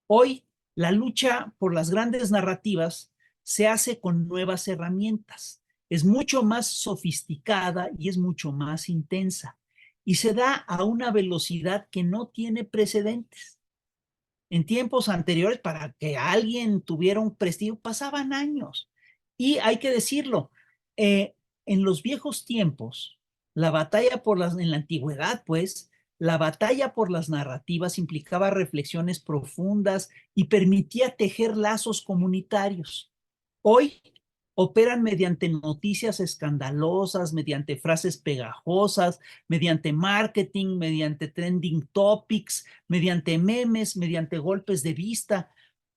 Hoy, la lucha por las grandes narrativas se hace con nuevas herramientas. Es mucho más sofisticada y es mucho más intensa. Y se da a una velocidad que no tiene precedentes. En tiempos anteriores, para que alguien tuviera un prestigio, pasaban años. Y hay que decirlo, en los viejos tiempos, la batalla en la antigüedad, pues, la batalla por las narrativas implicaba reflexiones profundas y permitía tejer lazos comunitarios. Hoy operan mediante noticias escandalosas, mediante frases pegajosas, mediante marketing, mediante trending topics, mediante memes, mediante golpes de vista.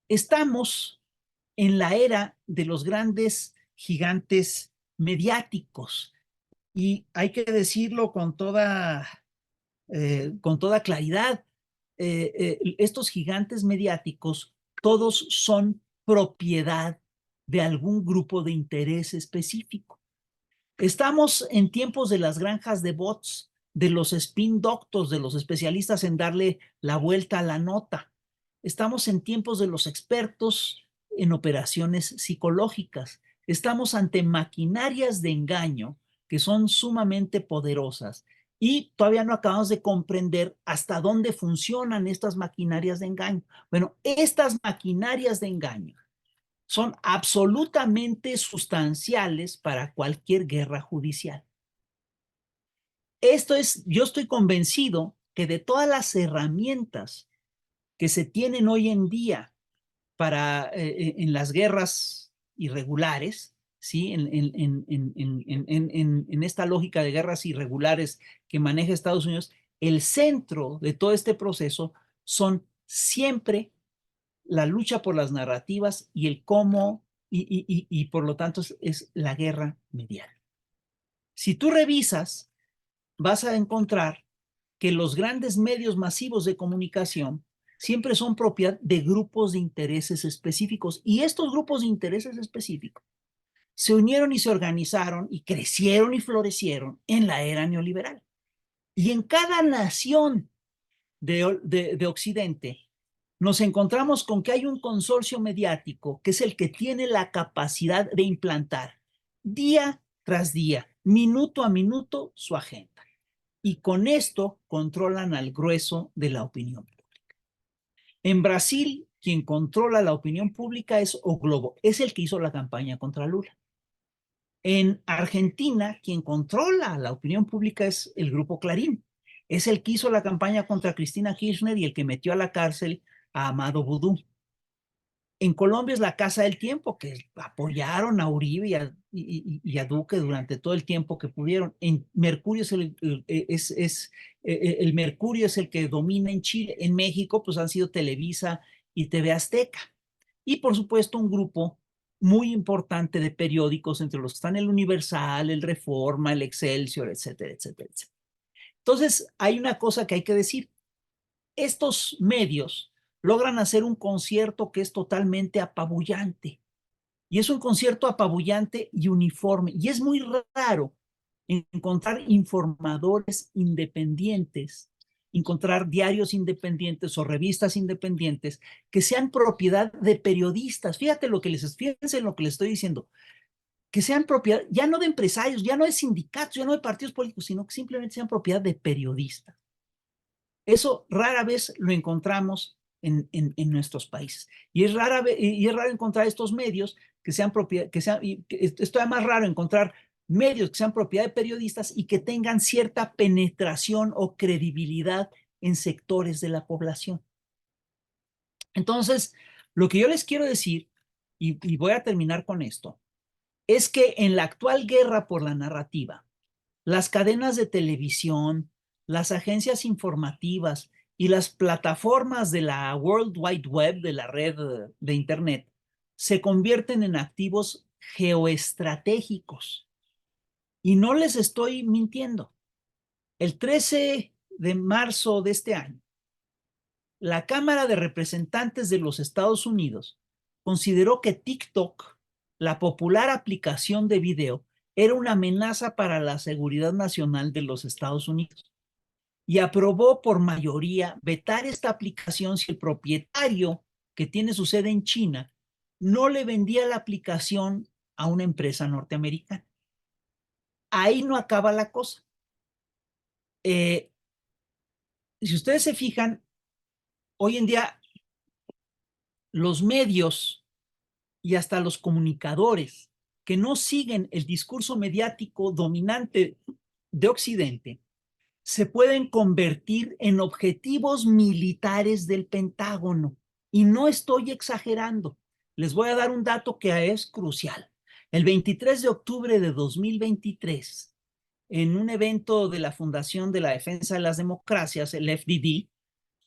Estamos en la era de los grandes gigantes mediáticos y hay que decirlo con toda claridad. Estos gigantes mediáticos todos son propiedad de algún grupo de interés específico. Estamos en tiempos de las granjas de bots, de los spin doctors, de los especialistas en darle la vuelta a la nota. Estamos en tiempos de los expertos en operaciones psicológicas. Estamos ante maquinarias de engaño que son sumamente poderosas y todavía no acabamos de comprender hasta dónde funcionan estas maquinarias de engaño. Bueno, estas maquinarias de engaño son absolutamente sustanciales para cualquier guerra judicial. Yo estoy convencido que de todas las herramientas que se tienen hoy en día en las guerras irregulares, ¿sí? En esta lógica de guerras irregulares que maneja Estados Unidos, el centro de todo este proceso son siempre la lucha por las narrativas y el cómo, y por lo tanto es la guerra mediática. Si tú revisas, vas a encontrar que los grandes medios masivos de comunicación siempre son propiedad de grupos de intereses específicos. Y estos grupos de intereses específicos se unieron y se organizaron y crecieron y florecieron en la era neoliberal. Y en cada nación de Occidente nos encontramos con que hay un consorcio mediático que es el que tiene la capacidad de implantar día tras día, minuto a minuto, su agenda. Y con esto controlan al grueso de la opinión pública. En Brasil, quien controla la opinión pública es O Globo, es el que hizo la campaña contra Lula. En Argentina, quien controla la opinión pública es el grupo Clarín, es el que hizo la campaña contra Cristina Kirchner y el que metió a la cárcel a Amado Boudou. En Colombia es la Casa del Tiempo, que apoyaron a Uribe y a Duque durante todo el tiempo que pudieron. En Mercurio el Mercurio es el que domina en Chile. En México, pues han sido Televisa y TV Azteca. Y por supuesto, un grupo muy importante de periódicos, entre los que están el Universal, el Reforma, el Excelsior, etcétera, etcétera, etcétera. Entonces, hay una cosa que hay que decir. Estos medios logran hacer un concierto que es totalmente apabullante. Y es un concierto apabullante y uniforme. Y es muy raro encontrar informadores independientes, encontrar diarios independientes o revistas independientes que sean propiedad de periodistas. Fíjense en lo que les estoy diciendo. Que sean propiedad, ya no de empresarios, ya no de sindicatos, ya no de partidos políticos, sino que simplemente sean propiedad de periodistas. Eso rara vez lo encontramos en nuestros países. Y es raro encontrar estos medios que sean propiedad, esto es más raro encontrar medios que sean propiedad de periodistas y que tengan cierta penetración o credibilidad en sectores de la población. Entonces, lo que yo les quiero decir, y voy a terminar con esto, es que en la actual guerra por la narrativa, las cadenas de televisión, las agencias informativas y las plataformas de la World Wide Web, de la red de Internet, se convierten en activos geoestratégicos. Y no les estoy mintiendo. El 13 de marzo de este año, la Cámara de Representantes de los Estados Unidos consideró que TikTok, la popular aplicación de video, era una amenaza para la seguridad nacional de los Estados Unidos y aprobó por mayoría vetar esta aplicación si el propietario, que tiene su sede en China, no le vendía la aplicación a una empresa norteamericana. Ahí no acaba la cosa. Si ustedes se fijan, hoy en día los medios y hasta los comunicadores que no siguen el discurso mediático dominante de Occidente se pueden convertir en objetivos militares del Pentágono. Y no estoy exagerando. Les voy a dar un dato que es crucial. El 23 de octubre de 2023, en un evento de la Fundación de la Defensa de las Democracias, el FDD,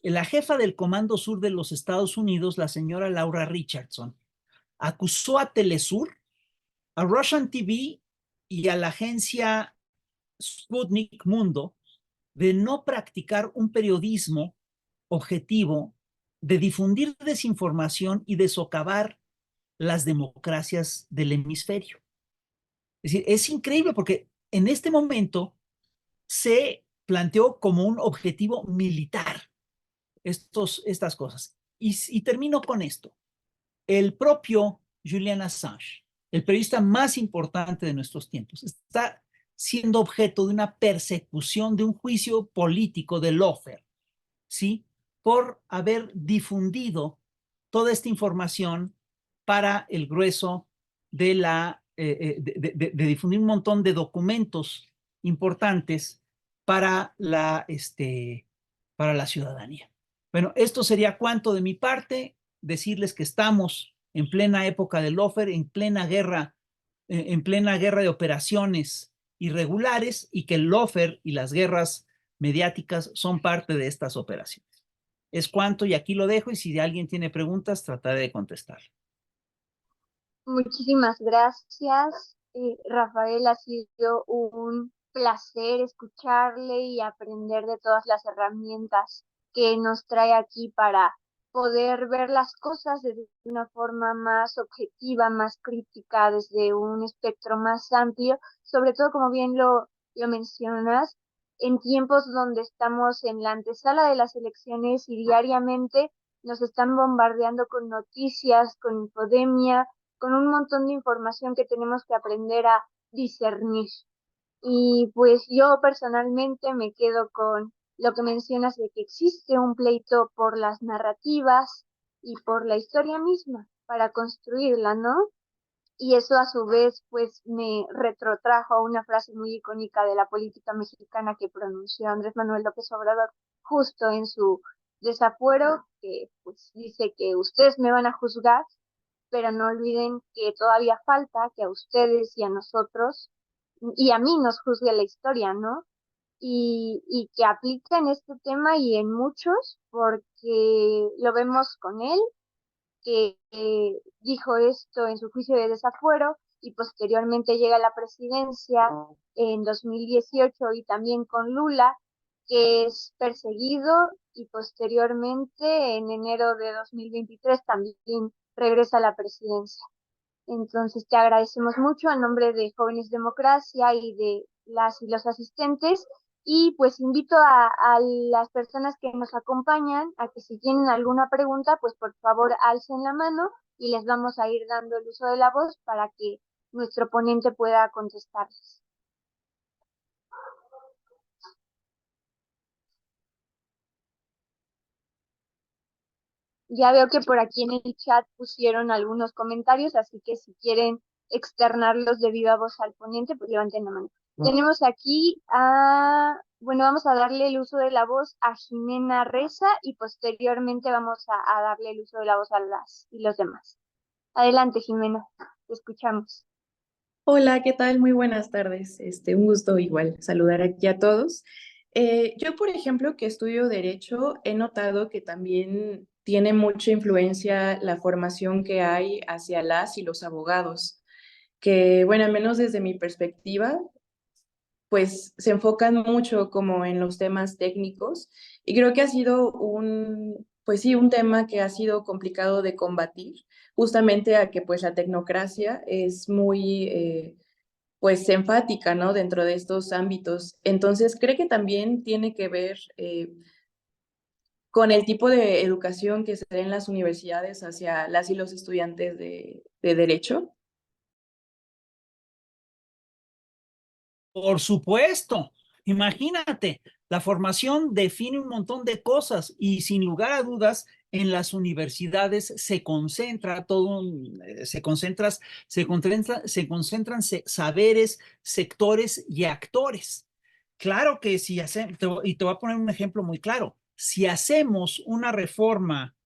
la jefa del Comando Sur de los Estados Unidos, la señora Laura Richardson, acusó a Telesur, a Russian TV y a la agencia Sputnik Mundo de no practicar un periodismo objetivo, de difundir desinformación y de socavar las democracias del hemisferio. Es decir, es increíble porque en este momento se planteó como un objetivo militar estas cosas. Y termino con esto. El propio Julian Assange, el periodista más importante de nuestros tiempos, está siendo objeto de una persecución, de un juicio político de lawfare, ¿sí? Por haber difundido toda esta información para el grueso de difundir un montón de documentos importantes para para la ciudadanía. Bueno, esto sería cuanto de mi parte, decirles que estamos en plena época del lawfare, en plena guerra de operaciones irregulares y que el lawfare y las guerras mediáticas son parte de estas operaciones. Es cuanto y aquí lo dejo y si alguien tiene preguntas trataré de contestar. Muchísimas gracias, Rafael. Ha sido un placer escucharle y aprender de todas las herramientas que nos trae aquí para poder ver las cosas desde una forma más objetiva, más crítica, desde un espectro más amplio, sobre todo como bien lo mencionas, en tiempos donde estamos en la antesala de las elecciones y diariamente nos están bombardeando con noticias, con infodemia, con un montón de información que tenemos que aprender a discernir. Y pues yo personalmente me quedo con lo que mencionas de que existe un pleito por las narrativas y por la historia misma para construirla, ¿no? Y eso a su vez pues me retrotrajo a una frase muy icónica de la política mexicana que pronunció Andrés Manuel López Obrador justo en su desafuero, que pues dice que ustedes me van a juzgar, pero no olviden que todavía falta que a ustedes y a nosotros y a mí nos juzgue la historia, ¿no? Y que aplica en este tema y en muchos, porque lo vemos con él, que dijo esto en su juicio de desafuero y posteriormente llega a la presidencia en 2018 y también con Lula, que es perseguido y posteriormente en enero de 2023 también regresa a la presidencia. Entonces te agradecemos mucho a nombre de Jóvenes Democracia y de las y los asistentes y pues invito a las personas que nos acompañan a que si tienen alguna pregunta, pues por favor alcen la mano y les vamos a ir dando el uso de la voz para que nuestro ponente pueda contestarles. Ya veo que por aquí en el chat pusieron algunos comentarios, así que si quieren externarlos de viva voz al ponente, pues levanten la mano. Tenemos aquí bueno, vamos a darle el uso de la voz a Jimena Reza y posteriormente vamos a darle el uso de la voz a las y los demás. Adelante, Jimena, te escuchamos. Hola, ¿qué tal? Muy buenas tardes. Un gusto igual saludar aquí a todos. Yo, por ejemplo, que estudio Derecho, he notado que también tiene mucha influencia la formación que hay hacia las y los abogados, que, bueno, al menos desde mi perspectiva, pues se enfocan mucho como en los temas técnicos y creo que ha sido pues sí, un tema que ha sido complicado de combatir, justamente a que pues la tecnocracia es muy pues enfática, ¿no? Dentro de estos ámbitos. Entonces, ¿cree que también tiene que ver con el tipo de educación que se da en las universidades hacia las y los estudiantes de derecho? Por supuesto, imagínate, la formación define un montón de cosas y sin lugar a dudas en las universidades se concentra todo, se concentran saberes, sectores y actores. Claro que si hacemos, y te voy a poner un ejemplo muy claro, si hacemos una reforma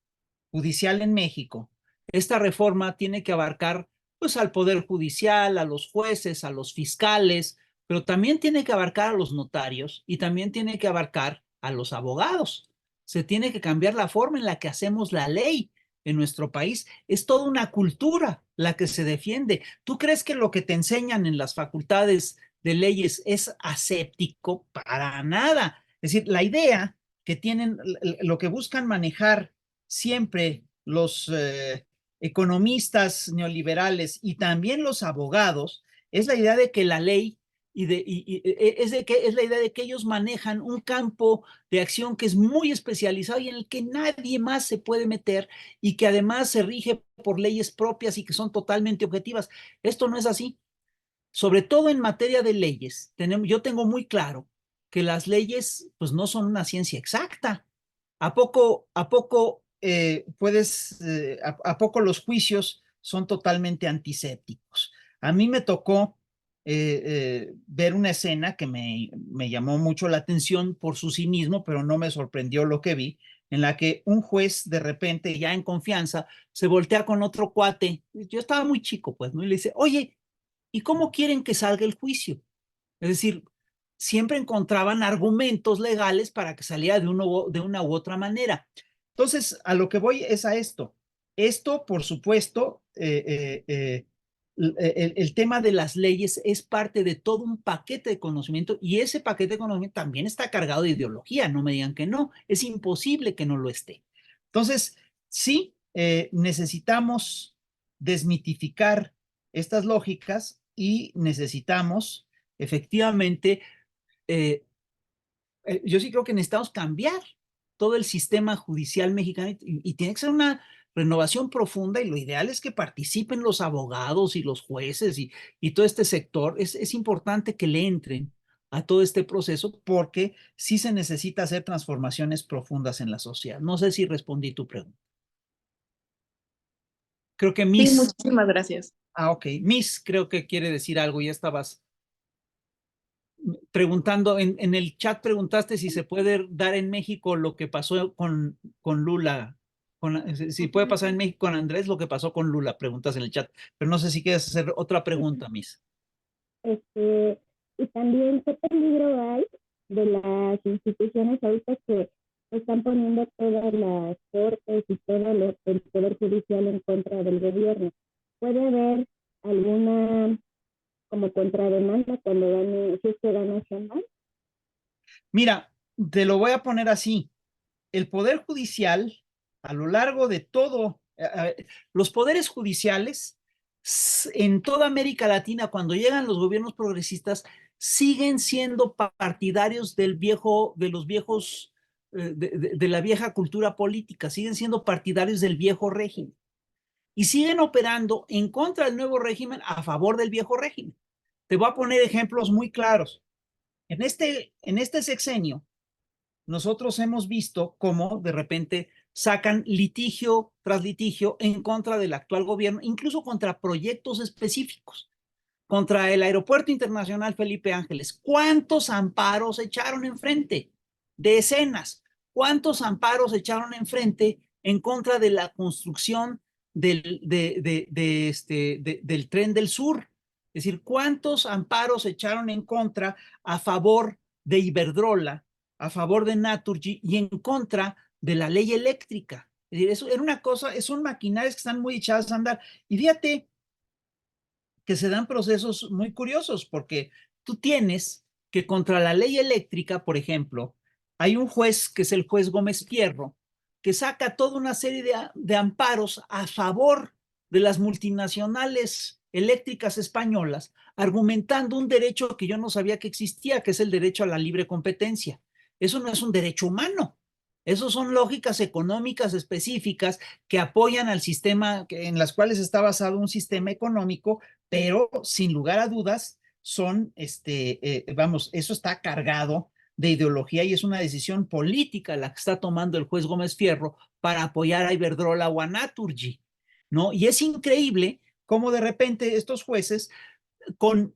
judicial en México, esta reforma tiene que abarcar pues al Poder Judicial, a los jueces, a los fiscales, pero también tiene que abarcar a los notarios y también tiene que abarcar a los abogados. Se tiene que cambiar la forma en la que hacemos la ley en nuestro país. Es toda una cultura la que se defiende. ¿Tú crees que lo que te enseñan en las facultades de leyes es aséptico? Para nada. Es decir, la idea que tienen, lo que buscan manejar siempre los economistas neoliberales y también los abogados es la idea de que la ley es la idea de que ellos manejan un campo de acción que es muy especializado y en el que nadie más se puede meter y que además se rige por leyes propias y que son totalmente objetivas. Esto no es así. Sobre todo en materia de leyes, yo tengo muy claro que las leyes pues no son una ciencia exacta. ¿A poco los juicios son totalmente antisépticos? A mí me tocó ver una escena que me llamó mucho la atención por su cinismo, pero no me sorprendió lo que vi, en la que un juez de repente, ya en confianza, se voltea con otro cuate. Yo estaba muy chico, pues, ¿no? Y le dice, oye, ¿y cómo quieren que salga el juicio? Es decir, siempre encontraban argumentos legales para que saliera de una u otra manera. Entonces, a lo que voy es a esto. Esto, por supuesto, el tema de las leyes es parte de todo un paquete de conocimiento y ese paquete de conocimiento también está cargado de ideología, no me digan que no, es imposible que no lo esté. Entonces, sí, necesitamos desmitificar estas lógicas y necesitamos efectivamente, eh, yo sí creo que necesitamos cambiar todo el sistema judicial mexicano y tiene que ser una renovación profunda y lo ideal es que participen los abogados y los jueces y todo este sector. Es importante que le entren a todo este proceso porque sí se necesita hacer transformaciones profundas en la sociedad. No sé si respondí tu pregunta. Creo que Sí, Miss, muchísimas gracias. ok, Miss creo que quiere decir algo, ya estabas preguntando, en el chat preguntaste si se puede dar en México lo que pasó con Lula. Si puede pasar en México con Andrés lo que pasó con Lula, preguntas en el chat. Pero no sé si quieres hacer otra pregunta, Miss. Y también, ¿qué peligro hay de las instituciones ahorita que están poniendo todas las cortes y todo el poder judicial en contra del gobierno? ¿Puede haber alguna como contrademanda cuando gane, si es que gana Sheinbaum? Mira, te lo voy a poner así. El Poder Judicial, a lo largo de todo, los poderes judiciales en toda América Latina, cuando llegan los gobiernos progresistas, siguen siendo partidarios de los viejos, de la vieja cultura política, siguen siendo partidarios del viejo régimen y siguen operando en contra del nuevo régimen a favor del viejo régimen. Te voy a poner ejemplos muy claros. En este sexenio, nosotros hemos visto cómo de repente sacan litigio tras litigio en contra del actual gobierno, incluso contra proyectos específicos, contra el Aeropuerto Internacional Felipe Ángeles. ¿Cuántos amparos echaron enfrente? Decenas. ¿Cuántos amparos echaron enfrente en contra de la construcción del tren del sur? Es decir, ¿cuántos amparos echaron en contra a favor de Iberdrola, a favor de Naturgy y en contra de la ley eléctrica? Es decir, eso era una cosa, son maquinarias que están muy echadas a andar. Y fíjate que se dan procesos muy curiosos, porque tú tienes que contra la ley eléctrica, por ejemplo, hay un juez que es el juez Gómez Fierro, que saca toda una serie de amparos a favor de las multinacionales eléctricas españolas, argumentando un derecho que yo no sabía que existía, que es el derecho a la libre competencia. Eso no es un derecho humano. Esos son lógicas económicas específicas que apoyan al sistema, en las cuales está basado un sistema económico, pero sin lugar a dudas son, vamos, eso está cargado de ideología y es una decisión política la que está tomando el juez Gómez Fierro para apoyar a Iberdrola o a Naturgy, ¿no? Y es increíble cómo de repente estos jueces,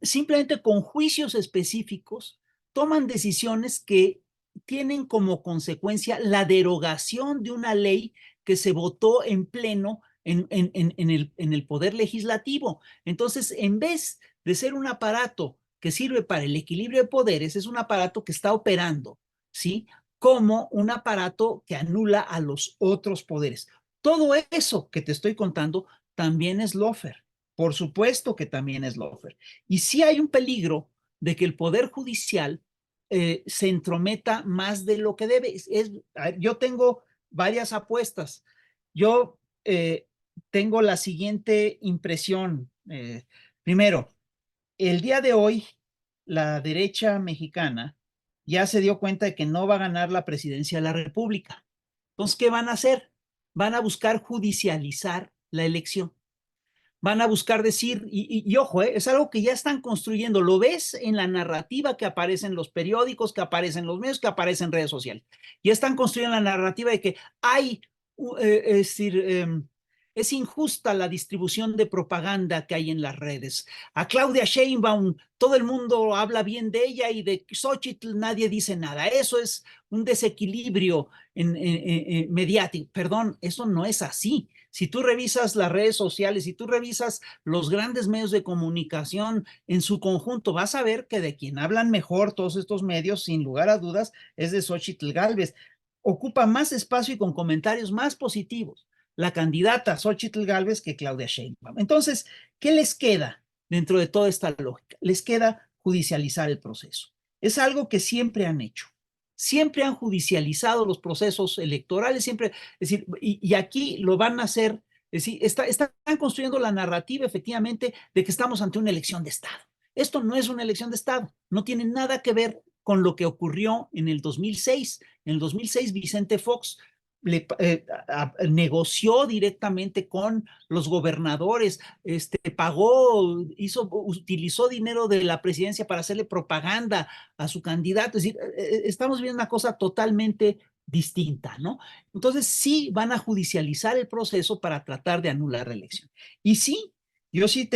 simplemente con juicios específicos, toman decisiones que tienen como consecuencia la derogación de una ley que se votó en pleno en el poder legislativo. Entonces, en vez de ser un aparato que sirve para el equilibrio de poderes, es un aparato que está operando, ¿sí? Como un aparato que anula a los otros poderes. Todo eso que te estoy contando también es lawfare. Por supuesto que también es lawfare. Y sí hay un peligro de que el Poder Judicial se entrometa más de lo que debe. Yo tengo varias apuestas. Yo tengo la siguiente impresión. Primero, el día de hoy, la derecha mexicana ya se dio cuenta de que no va a ganar la presidencia de la República. Entonces, ¿qué van a hacer? Van a buscar judicializar la elección. Van a buscar decir, y ojo, es algo que ya están construyendo, lo ves en la narrativa que aparece en los periódicos, que aparece en los medios, que aparece en redes sociales. Ya están construyendo la narrativa de que hay, es decir, es injusta la distribución de propaganda que hay en las redes. A Claudia Sheinbaum, todo el mundo habla bien de ella y de Xochitl nadie dice nada. Eso es un desequilibrio mediático. Perdón, eso no es así. Si tú revisas las redes sociales, si tú revisas los grandes medios de comunicación en su conjunto, vas a ver que de quien hablan mejor todos estos medios, sin lugar a dudas, es de Xochitl Gálvez. Ocupa más espacio y con comentarios más positivos la candidata Xochitl Gálvez que Claudia Sheinbaum. Entonces, ¿qué les queda dentro de toda esta lógica? Les queda judicializar el proceso. Es algo que siempre han hecho. Siempre han judicializado los procesos electorales, siempre, es decir, y aquí lo van a hacer, es decir, están construyendo la narrativa efectivamente de que estamos ante una elección de Estado. Esto no es una elección de Estado, no tiene nada que ver con lo que ocurrió en el 2006. En el 2006, Vicente Fox negoció directamente con los gobernadores, utilizó dinero de la presidencia para hacerle propaganda a su candidato. Es decir, estamos viendo una cosa totalmente distinta, ¿no? Entonces sí van a judicializar el proceso para tratar de anular la elección. Y sí, yo sí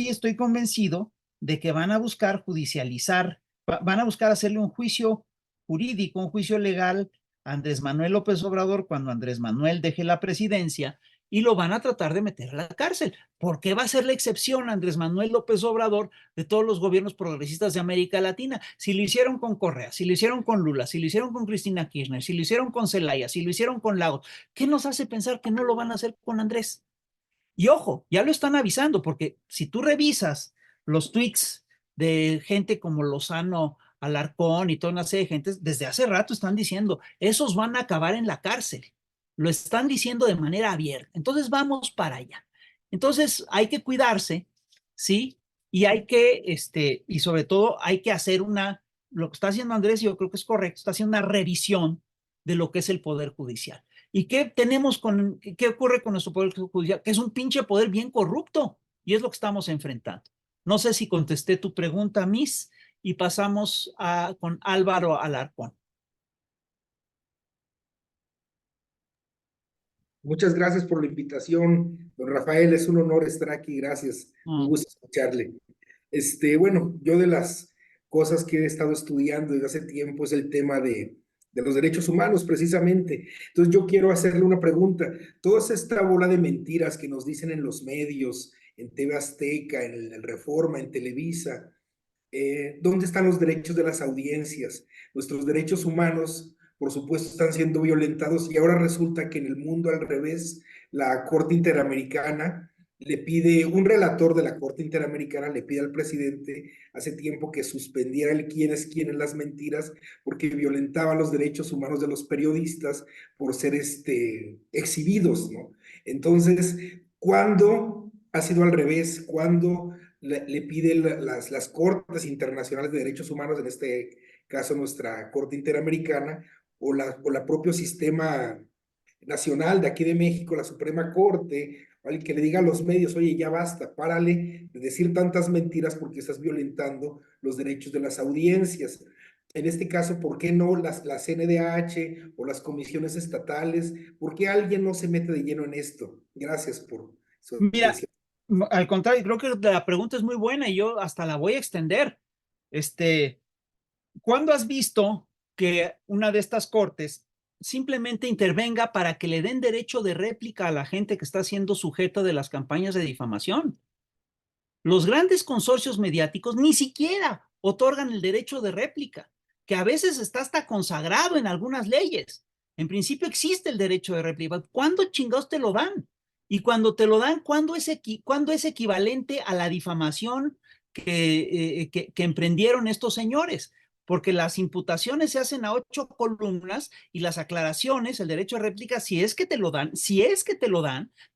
estoy convencido de que van a buscar judicializar, van a buscar hacerle un juicio jurídico, un juicio legal Andrés Manuel López Obrador cuando Andrés Manuel deje la presidencia y lo van a tratar de meter a la cárcel. ¿Por qué va a ser la excepción Andrés Manuel López Obrador de todos los gobiernos progresistas de América Latina? Si lo hicieron con Correa, si lo hicieron con Lula, si lo hicieron con Cristina Kirchner, si lo hicieron con Zelaya, si lo hicieron con Lagos, ¿qué nos hace pensar que no lo van a hacer con Andrés? Y ojo, ya lo están avisando, porque si tú revisas los tweets de gente como Lozano, Alarcón y toda una serie de gente, desde hace rato están diciendo, esos van a acabar en la cárcel. Lo están diciendo de manera abierta. Entonces vamos para allá. Entonces hay que cuidarse, ¿sí? Y hay que, y sobre todo hay que hacer lo que está haciendo Andrés, yo creo que es correcto, está haciendo una revisión de lo que es el Poder Judicial. ¿Y qué ocurre con nuestro Poder Judicial? Que es un pinche poder bien corrupto y es lo que estamos enfrentando. No sé si contesté tu pregunta, Miss, y pasamos con Álvaro Alarcón. Muchas gracias por la invitación, don Rafael, es un honor estar aquí, gracias, un gusto escucharle. Bueno, yo de las cosas que he estado estudiando desde hace tiempo es el tema de los derechos humanos, precisamente. Entonces yo quiero hacerle una pregunta. Toda esta bola de mentiras que nos dicen en los medios, en TV Azteca, en el Reforma, en Televisa, ¿dónde están los derechos de las audiencias? Nuestros derechos humanos, por supuesto, están siendo violentados y ahora resulta que en el mundo al revés, la Corte Interamericana le pide, un relator de la Corte Interamericana le pide al presidente hace tiempo que suspendiera el quién es quién en las mentiras porque violentaba los derechos humanos de los periodistas por ser exhibidos, ¿no? Entonces, ¿cuándo ha sido al revés? ¿Cuándo le pide las Cortes Internacionales de Derechos Humanos, en este caso nuestra Corte Interamericana, o la propio sistema nacional de aquí de México, la Suprema Corte, ¿vale? Que le diga a los medios, oye, ya basta, párale de decir tantas mentiras porque estás violentando los derechos de las audiencias. En este caso, ¿por qué no la CNDH o las comisiones estatales? ¿Por qué alguien no se mete de lleno en esto? Gracias por su Mira, atención. al contrario, creo que la pregunta es muy buena y yo hasta la voy a extender. ¿Cuándo has visto que una de estas cortes simplemente intervenga para que le den derecho de réplica a la gente que está siendo sujeta de las campañas de difamación? Los grandes consorcios mediáticos ni siquiera otorgan el derecho de réplica, que a veces está hasta consagrado en algunas leyes. En principio existe el derecho de réplica. ¿Cuándo chingados te lo dan? Y cuando te lo dan, ¿cuándo es equivalente a la difamación que emprendieron estos señores? Porque las imputaciones se hacen a 8 columnas y las aclaraciones, el derecho de réplica, si es que te lo dan,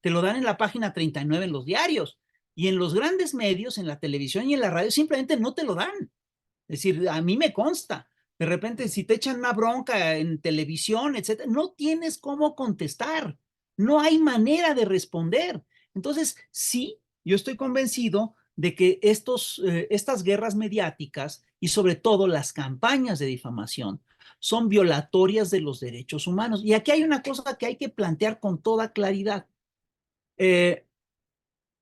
te lo dan en la página 39 en los diarios. Y en los grandes medios, en la televisión y en la radio, simplemente no te lo dan. Es decir, a mí me consta. De repente, si te echan una bronca en televisión, etcétera, no tienes cómo contestar. No hay manera de responder. Entonces, sí, yo estoy convencido de que estas guerras mediáticas y sobre todo las campañas de difamación son violatorias de los derechos humanos. Y aquí hay una cosa que hay que plantear con toda claridad.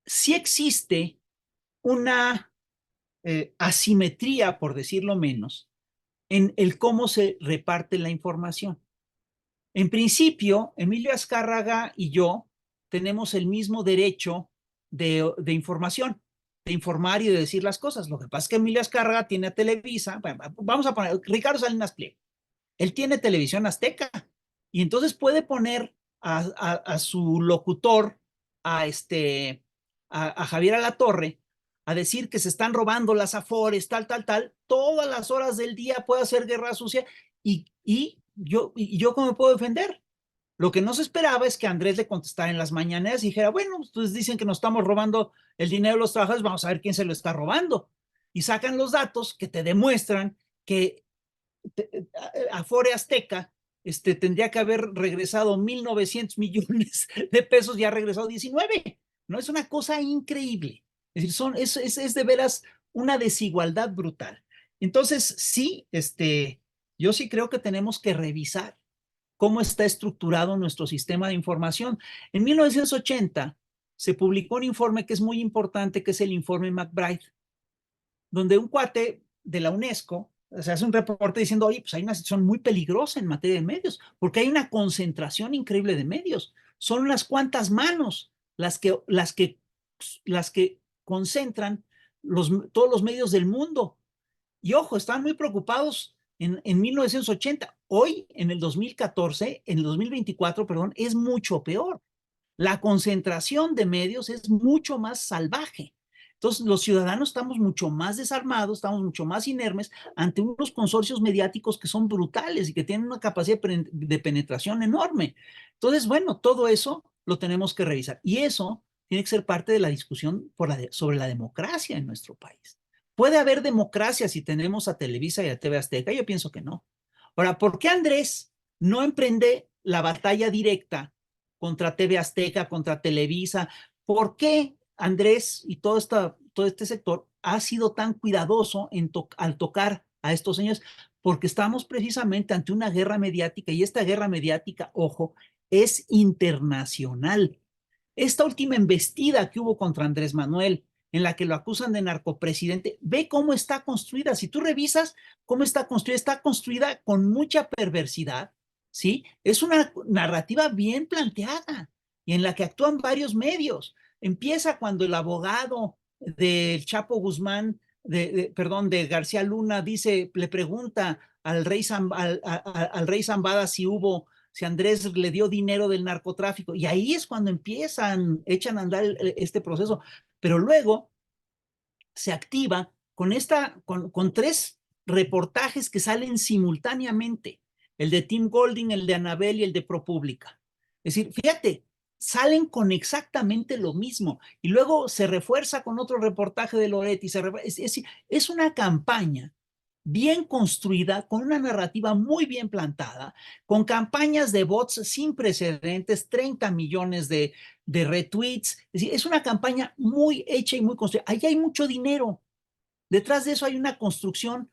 Sí existe una asimetría, por decirlo menos, en el cómo se reparte la información. En principio, Emilio Azcárraga y yo tenemos el mismo derecho de información, de informar y de decir las cosas. Lo que pasa es que Emilio Azcárraga tiene a Televisa, bueno, vamos a poner Ricardo Salinas Pliego, él tiene Televisión Azteca y entonces puede poner a su locutor, a Javier Alatorre, a decir que se están robando las afores, tal, todas las horas del día puede hacer guerra sucia y yo cómo me puedo defender. Lo que no se esperaba es que Andrés le contestara en las mañaneras y dijera, bueno, ustedes dicen que nos estamos robando el dinero de los trabajadores, vamos a ver quién se lo está robando. Y sacan los datos que te demuestran que Afore Azteca tendría que haber regresado 1.900 millones de pesos y ha regresado 19. No es una cosa increíble. Es decir, es de veras una desigualdad brutal. Entonces, sí, yo sí creo que tenemos que revisar cómo está estructurado nuestro sistema de información. En 1980 se publicó un informe que es muy importante, que es el informe McBride, donde un cuate de la UNESCO, se hace un reporte diciendo, oye, pues hay una situación muy peligrosa en materia de medios, porque hay una concentración increíble de medios. Son unas cuantas manos las que concentran todos los medios del mundo. Y ojo, están muy preocupados en 1980. Hoy, en el 2014, en el 2024, perdón, es mucho peor. La concentración de medios es mucho más salvaje. Entonces, los ciudadanos estamos mucho más desarmados, estamos mucho más inermes ante unos consorcios mediáticos que son brutales y que tienen una capacidad de penetración enorme. Entonces, bueno, todo eso lo tenemos que revisar. Y eso tiene que ser parte de la discusión sobre la democracia en nuestro país. ¿Puede haber democracia si tenemos a Televisa y a TV Azteca? Yo pienso que no. Ahora, ¿por qué Andrés no emprende la batalla directa contra TV Azteca, contra Televisa? ¿Por qué Andrés y todo este sector ha sido tan cuidadoso al tocar a estos señores? Porque estamos precisamente ante una guerra mediática y esta guerra mediática, ojo, es internacional. Esta última embestida que hubo contra Andrés Manuel, en la que lo acusan de narcopresidente, ve cómo está construida. Si tú revisas cómo está construida con mucha perversidad, ¿sí? Es una narrativa bien planteada y en la que actúan varios medios. Empieza cuando el abogado del Chapo Guzmán, perdón, de García Luna, le pregunta al rey Zambada si Andrés le dio dinero del narcotráfico. Y ahí es cuando echan a andar este proceso. Pero luego se activa con 3 reportajes que salen simultáneamente. El de Tim Golding, el de Anabel y el de ProPublica. Es decir, fíjate, salen con exactamente lo mismo. Y luego se refuerza con otro reportaje de Loretti. Es una campaña bien construida, con una narrativa muy bien plantada, con campañas de bots sin precedentes, 30 millones de retweets. Es decir, es una campaña muy hecha y muy construida. Ahí hay mucho dinero. Detrás de eso hay una construcción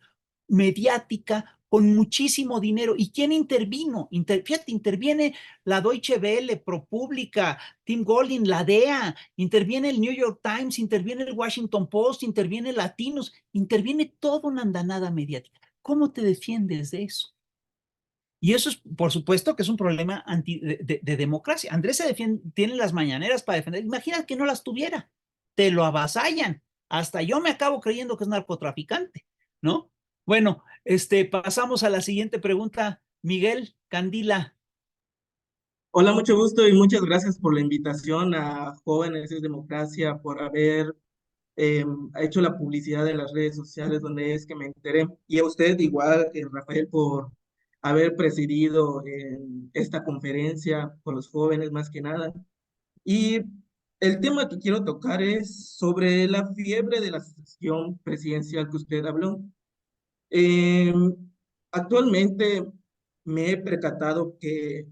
mediática con muchísimo dinero. ¿Y quién intervino? Fíjate, interviene la Deutsche Welle, ProPublica, Tim Golding, la DEA, interviene el New York Times, interviene el Washington Post, interviene Latinos, interviene toda una andanada mediática. ¿Cómo te defiendes de eso? Y eso es, por supuesto, que es un problema de democracia. Andrés tiene las mañaneras para defender. Imagina que no las tuviera. Te lo avasallan. Hasta yo me acabo creyendo que es narcotraficante, ¿no? Bueno, pasamos a la siguiente pregunta. Miguel Candila. Hola, mucho gusto y muchas gracias por la invitación a Jóvenes es Democracia, por haber hecho la publicidad en las redes sociales donde es que me enteré. Y a usted igual, Rafael, por haber presidido esta conferencia con los jóvenes más que nada. Y el tema que quiero tocar es sobre la fiebre de la sucesión presidencial que usted habló. Eh, Actualmente me he percatado que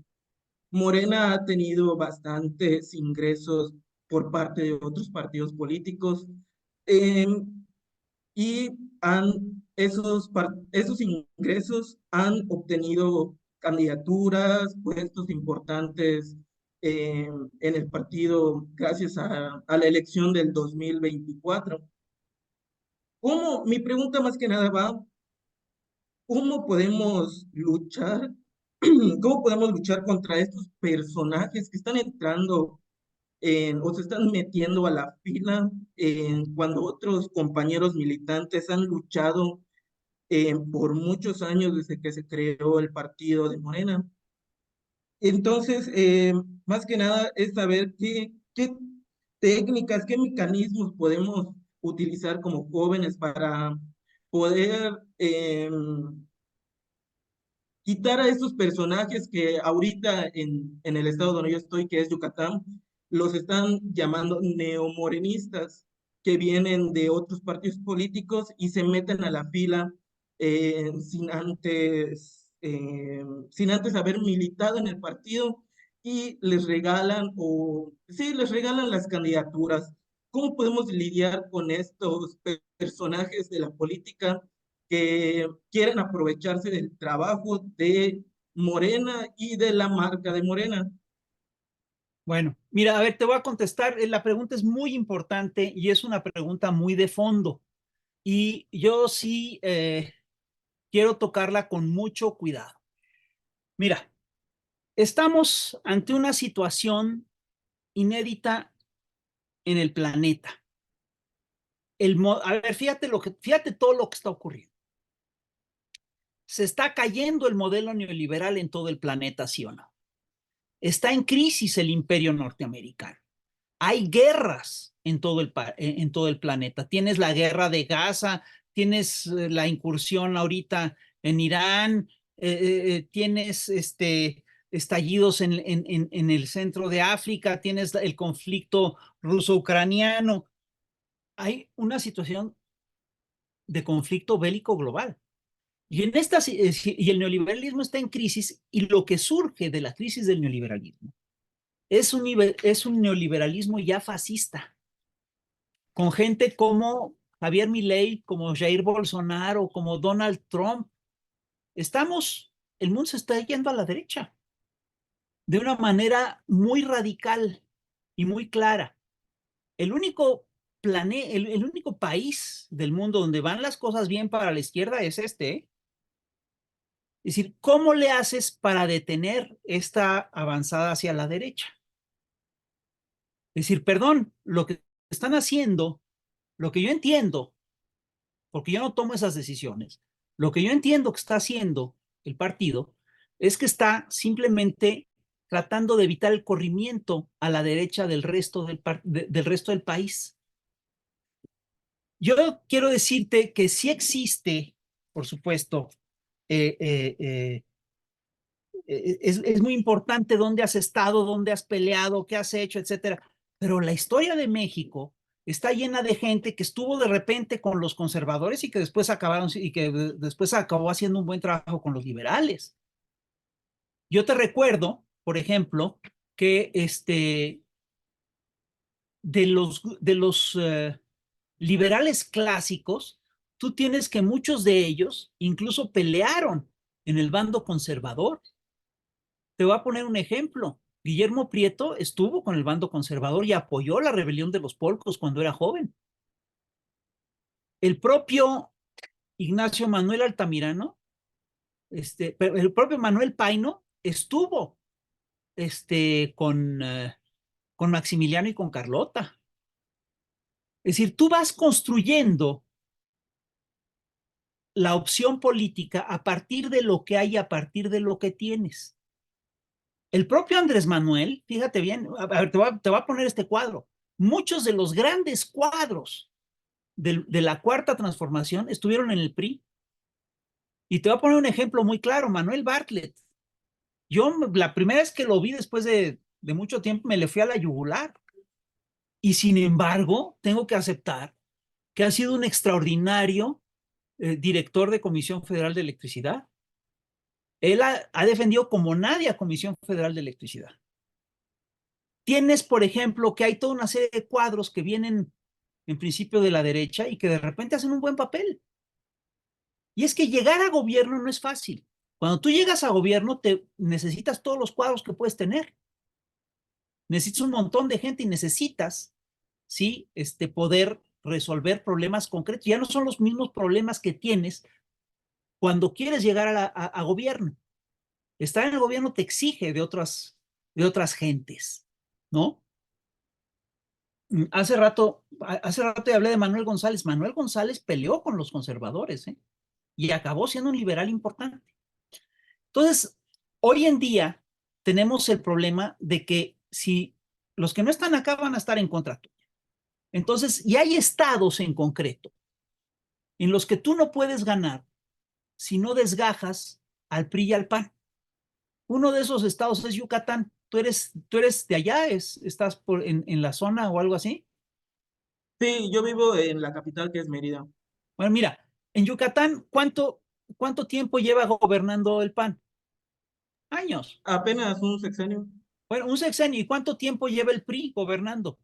Morena ha tenido bastantes ingresos por parte de otros partidos políticos eh, y esos ingresos han obtenido candidaturas, puestos importantes en el partido gracias a la elección del 2024. Mi pregunta más que nada va, ¿cómo podemos luchar? ¿Cómo podemos luchar contra estos personajes que están entrando o se están metiendo a la fila cuando otros compañeros militantes han luchado por muchos años desde que se creó el partido de Morena? Entonces, más que nada es saber qué técnicas, qué mecanismos podemos utilizar como jóvenes para poder quitar a estos personajes que ahorita en el estado donde yo estoy, que es Yucatán, los están llamando neomorenistas, que vienen de otros partidos políticos y se meten a la fila sin antes haber militado en el partido y les regalan, sí, les regalan las candidaturas. ¿Cómo podemos lidiar con estos personajes de la política que quieren aprovecharse del trabajo de Morena y de la marca de Morena? Bueno, mira, a ver, te voy a contestar. La pregunta es muy importante y es una pregunta muy de fondo. Y yo sí quiero tocarla con mucho cuidado. Mira, estamos ante una situación inédita en el planeta. A ver, fíjate todo lo que está ocurriendo. Se está cayendo el modelo neoliberal en todo el planeta, ¿sí o no? Está en crisis el imperio norteamericano. Hay guerras en todo el planeta. Tienes la guerra de Gaza, tienes la incursión ahorita en Irán, tienes estallidos en el centro de África, tienes el conflicto ruso-ucraniano. Hay una situación de conflicto bélico global. Y el neoliberalismo está en crisis, y lo que surge de la crisis del neoliberalismo es un neoliberalismo ya fascista, con gente como Javier Milei, como Jair Bolsonaro, como Donald Trump. El mundo se está yendo a la derecha de una manera muy radical y muy clara. El único el único país del mundo donde van las cosas bien para la izquierda es este, ¿eh? Es decir, ¿cómo le haces para detener esta avanzada hacia la derecha? Es decir, perdón, lo que están haciendo, lo que yo entiendo, porque yo no tomo esas decisiones, lo que yo entiendo que está haciendo el partido es que está simplemente tratando de evitar el corrimiento a la derecha del resto del país. Yo quiero decirte que sí existe, por supuesto, es muy importante dónde has estado, dónde has peleado, qué has hecho, etcétera. Pero la historia de México está llena de gente que estuvo de repente con los conservadores y que después acabó haciendo un buen trabajo con los liberales. Yo te recuerdo, por ejemplo, que de los liberales clásicos, tú tienes que muchos de ellos incluso pelearon en el bando conservador. Te voy a poner un ejemplo. Guillermo Prieto estuvo con el bando conservador y apoyó la rebelión de los polcos cuando era joven. El propio Ignacio Manuel Altamirano, el propio Manuel Paino estuvo con Maximiliano y con Carlota. Es decir, tú vas construyendo la opción política a partir de lo que hay, a partir de lo que tienes. El propio Andrés Manuel, fíjate bien, a ver, te voy a poner este cuadro. Muchos de los grandes cuadros de la Cuarta Transformación estuvieron en el PRI. Y te voy a poner un ejemplo muy claro, Manuel Bartlett. Yo la primera vez que lo vi después de mucho tiempo me le fui a la yugular. Y sin embargo, tengo que aceptar que ha sido un extraordinario director de Comisión Federal de Electricidad. Él ha defendido como nadie a Comisión Federal de Electricidad. Tienes, por ejemplo, que hay toda una serie de cuadros que vienen en principio de la derecha y que de repente hacen un buen papel. Y es que llegar a gobierno no es fácil. Cuando tú llegas a gobierno, necesitas todos los cuadros que puedes tener. Necesitas un montón de gente y necesitas, ¿sí? Poder resolver problemas concretos. Ya no son los mismos problemas que tienes cuando quieres llegar a gobierno. Estar en el gobierno te exige de otras gentes, ¿no? Hace rato te hablé de Manuel González. Manuel González peleó con los conservadores, ¿eh? Y acabó siendo un liberal importante. Entonces, hoy en día tenemos el problema de que si los que no están acá van a estar en contra tuya. Entonces, y hay estados en concreto en los que tú no puedes ganar si no desgajas al PRI y al PAN. Uno de esos estados es Yucatán. ¿Tú eres de allá? ¿Estás en la zona o algo así? Sí, yo vivo en la capital, que es Mérida. Bueno, mira, en Yucatán, ¿cuánto tiempo lleva gobernando el PAN? Años. Apenas un sexenio. Bueno, un sexenio. ¿Y cuánto tiempo lleva el PRI gobernando?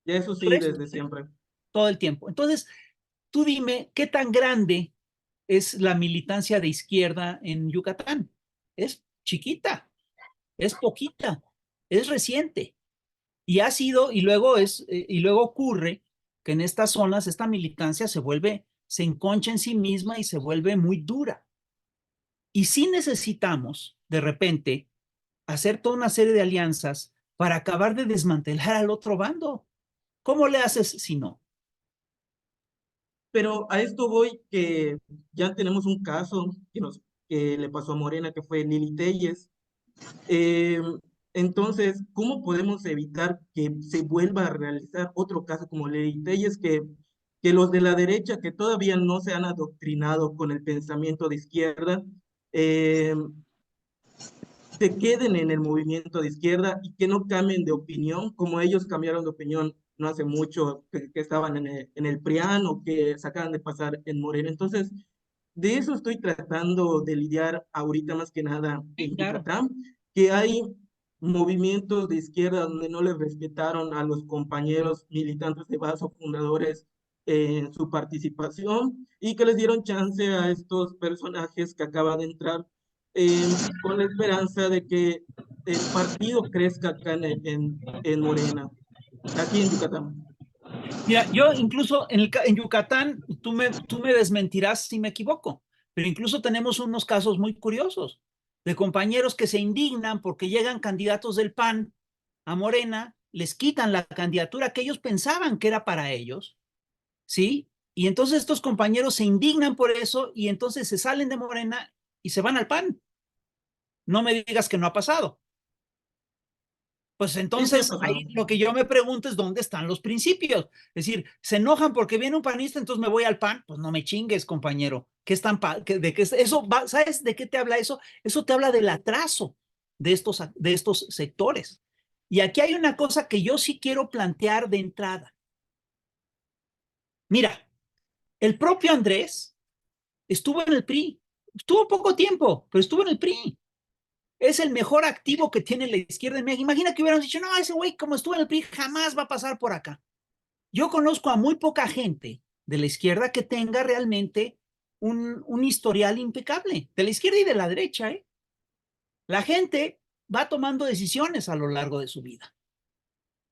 Y eso sí, desde siempre. Todo el tiempo. Entonces, tú dime, ¿qué tan grande es la militancia de izquierda en Yucatán? Es chiquita, es poquita, es reciente. Y ha sido, y luego ocurre que en estas zonas esta militancia se vuelve se enconcha en sí misma y se vuelve muy dura. Y sí necesitamos, de repente, hacer toda una serie de alianzas para acabar de desmantelar al otro bando. ¿Cómo le haces si no? Pero a esto voy que ya tenemos un caso que le pasó a Morena, que fue Lili Telles. Eh, entonces, ¿cómo podemos evitar que se vuelva a realizar otro caso como Lili Telles, que los de la derecha que todavía no se han adoctrinado con el pensamiento de izquierda, eh, se queden en el movimiento de izquierda y que no cambien de opinión, como ellos cambiaron de opinión no hace mucho, que estaban en el PRIAN o que se acaban de pasar en Morena? Entonces, de eso estoy tratando de lidiar ahorita más que nada en Claro. Yucatán, que hay movimientos de izquierda donde no les respetaron a los compañeros militantes de base o fundadores en su participación y que les dieron chance a estos personajes que acaban de entrar con la esperanza de que el partido crezca acá en Morena, aquí en Yucatán. Mira, yo incluso en Yucatán, tú me desmentirás si me equivoco, pero incluso tenemos unos casos muy curiosos de compañeros que se indignan porque llegan candidatos del PAN a Morena, les quitan la candidatura que ellos pensaban que era para ellos, ¿sí? Y entonces estos compañeros se indignan por eso y entonces se salen de Morena y se van al PAN. No me digas que no ha pasado. Pues Sí, sí ha entonces pasado. ahí lo que yo me pregunto es dónde están los principios. Es decir, se enojan porque viene un panista, entonces me voy al PAN. Pues no me chingues, compañero. ¿Qué están de qué eso va? ¿Sabes de qué te habla eso? Eso te habla del atraso de estos sectores. Y aquí hay una cosa que yo sí quiero plantear de entrada. Mira, el propio Andrés estuvo en el PRI. Estuvo poco tiempo, pero estuvo en el PRI. Es el mejor activo que tiene la izquierda en México. Imagina que hubieran dicho, no, ese güey, como estuvo en el PRI, jamás va a pasar por acá. Yo conozco a muy poca gente de la izquierda que tenga realmente un historial impecable, de la izquierda y de la derecha, ¿eh? La gente va tomando decisiones a lo largo de su vida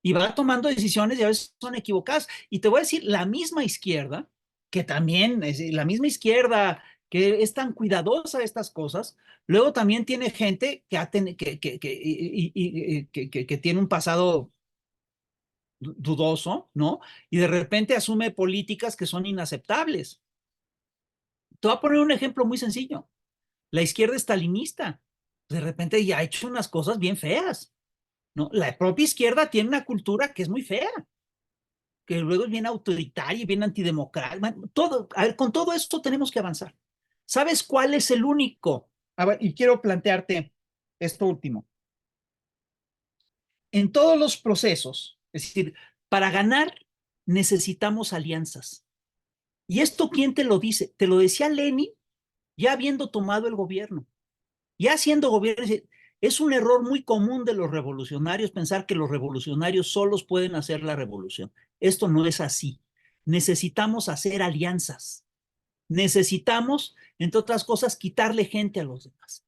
y va tomando decisiones y a veces son equivocadas. Y te voy a decir, la misma izquierda, que también es la misma izquierda que es tan cuidadosa de estas cosas, luego también tiene gente que tiene un pasado dudoso, ¿no? Y de repente asume políticas que son inaceptables. Te voy a poner un ejemplo muy sencillo. La izquierda estalinista, de repente ya ha hecho unas cosas bien feas, ¿no? La propia izquierda tiene una cultura que es muy fea, que luego es bien autoritaria, bien antidemocrática. Todo, a ver, con todo esto tenemos que avanzar. ¿Sabes cuál es el único? A ver, y quiero plantearte esto último. En todos los procesos, es decir, para ganar necesitamos alianzas. ¿Y esto quién te lo dice? Te lo decía Lenin ya habiendo tomado el gobierno, ya siendo gobierno. Es un error muy común de los revolucionarios pensar que los revolucionarios solos pueden hacer la revolución. Esto no es así. Necesitamos hacer alianzas. Necesitamos, entre otras cosas, quitarle gente a los demás.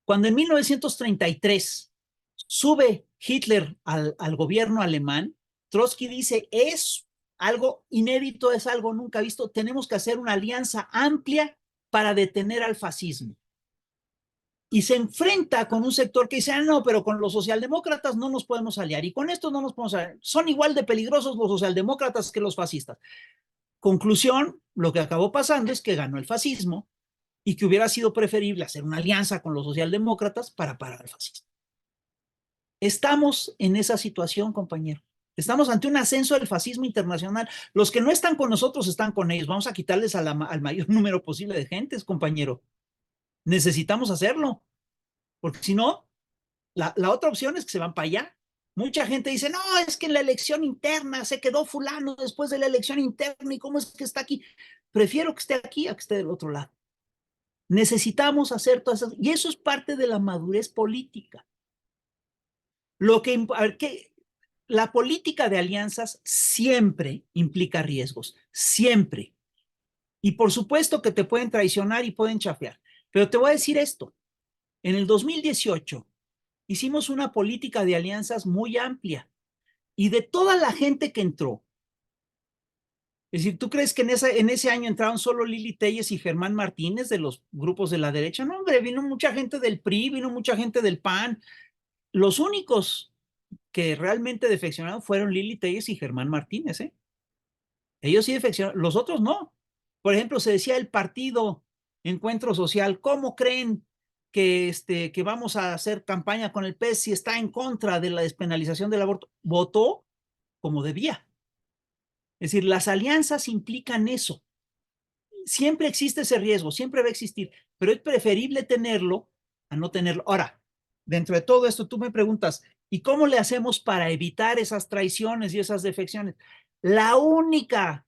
Cuando en 1933 sube Hitler al gobierno alemán, Trotsky dice, es algo inédito, es algo nunca visto, tenemos que hacer una alianza amplia para detener al fascismo. Y se enfrenta con un sector que dice, ah, no, pero con los socialdemócratas no nos podemos aliar y con estos no nos podemos aliar. Son igual de peligrosos los socialdemócratas que los fascistas. Conclusión, lo que acabó pasando es que ganó el fascismo y que hubiera sido preferible hacer una alianza con los socialdemócratas para parar el fascismo. Estamos en esa situación, compañero. Estamos ante un ascenso del fascismo internacional. Los que no están con nosotros están con ellos. Vamos a quitarles al mayor número posible de gentes, compañero. Necesitamos hacerlo, porque si no, la otra opción es que se van para allá. Mucha gente dice, no, es que en la elección interna se quedó fulano después de la elección interna y cómo es que está aquí. Prefiero que esté aquí a que esté del otro lado. Necesitamos hacer todas esas, y eso es parte de la madurez política. Lo que, a ver, la política de alianzas siempre implica riesgos, siempre. Y por supuesto que te pueden traicionar y pueden chafear. Pero te voy a decir esto. En el 2018 hicimos una política de alianzas muy amplia y de toda la gente que entró, Es decir, ¿tú crees que en ese año entraron solo Lili Téllez y Germán Martínez de los grupos de la derecha? No, hombre, vino mucha gente del PRI, vino mucha gente del PAN. Los únicos que realmente defeccionaron fueron Lili Téllez y Germán Martínez, ¿eh? Ellos sí defeccionaron, los otros no. Por ejemplo, se decía el partido Encuentro Social, ¿cómo creen que vamos a hacer campaña con el PES si está en contra de la despenalización del aborto? Votó como debía. Es decir, las alianzas implican eso. Siempre existe ese riesgo, siempre va a existir, pero es preferible tenerlo a no tenerlo. Ahora, dentro de todo esto, tú me preguntas, ¿y cómo le hacemos para evitar esas traiciones y esas defecciones? La única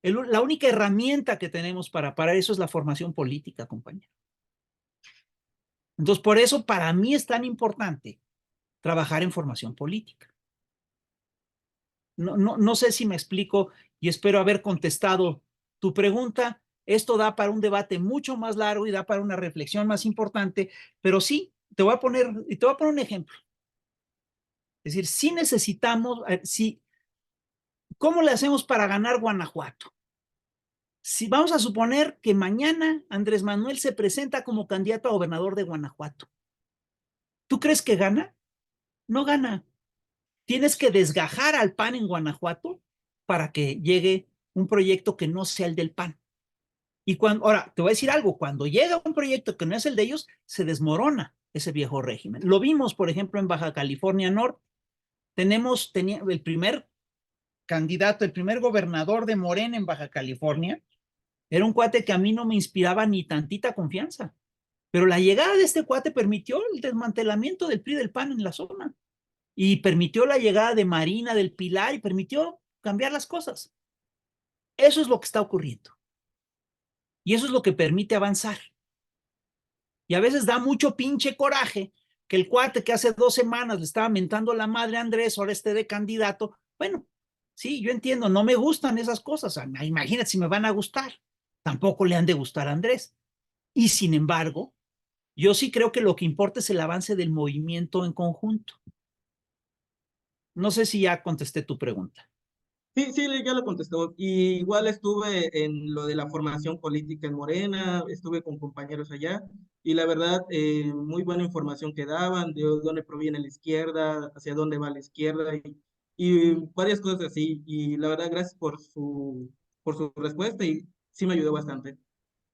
herramienta que tenemos para eso es la formación política, compañero. Entonces, por eso para mí es tan importante trabajar en formación política. No sé si me explico y espero haber contestado tu pregunta. Esto da para un debate mucho más largo y da para una reflexión más importante, pero sí, te voy a poner un ejemplo. Es decir, si necesitamos, ¿cómo le hacemos para ganar Guanajuato? Si vamos a suponer que mañana Andrés Manuel se presenta como candidato a gobernador de Guanajuato, ¿tú crees que gana? No gana. Tienes que desgajar al PAN en Guanajuato para que llegue un proyecto que no sea el del PAN. Y ahora, te voy a decir algo, cuando llega un proyecto que no es el de ellos, se desmorona ese viejo régimen. Lo vimos, por ejemplo, en Baja California Norte. Tenía el primer candidato, el primer gobernador de Morena en Baja California, era un cuate que a mí no me inspiraba ni tantita confianza. Pero la llegada de este cuate permitió el desmantelamiento del PRI y del PAN en la zona. Y permitió la llegada de Marina del Pilar y permitió cambiar las cosas. Eso es lo que está ocurriendo. Y eso es lo que permite avanzar. Y a veces da mucho pinche coraje que el cuate que hace 2 semanas le estaba mentando la madre a Andrés, ahora esté de candidato. Bueno, sí, yo entiendo, no me gustan esas cosas. Imagínate si me van a gustar. Tampoco le han de gustar a Andrés. Y sin embargo, yo sí creo que lo que importa es el avance del movimiento en conjunto. No sé si ya contesté tu pregunta. Sí, sí, ya lo contestó. Y igual estuve en lo de la formación política en Morena, estuve con compañeros allá, y la verdad, muy buena información que daban, de dónde proviene la izquierda, hacia dónde va la izquierda, y varias cosas así. Y la verdad, gracias por su respuesta, y sí me ayudó bastante.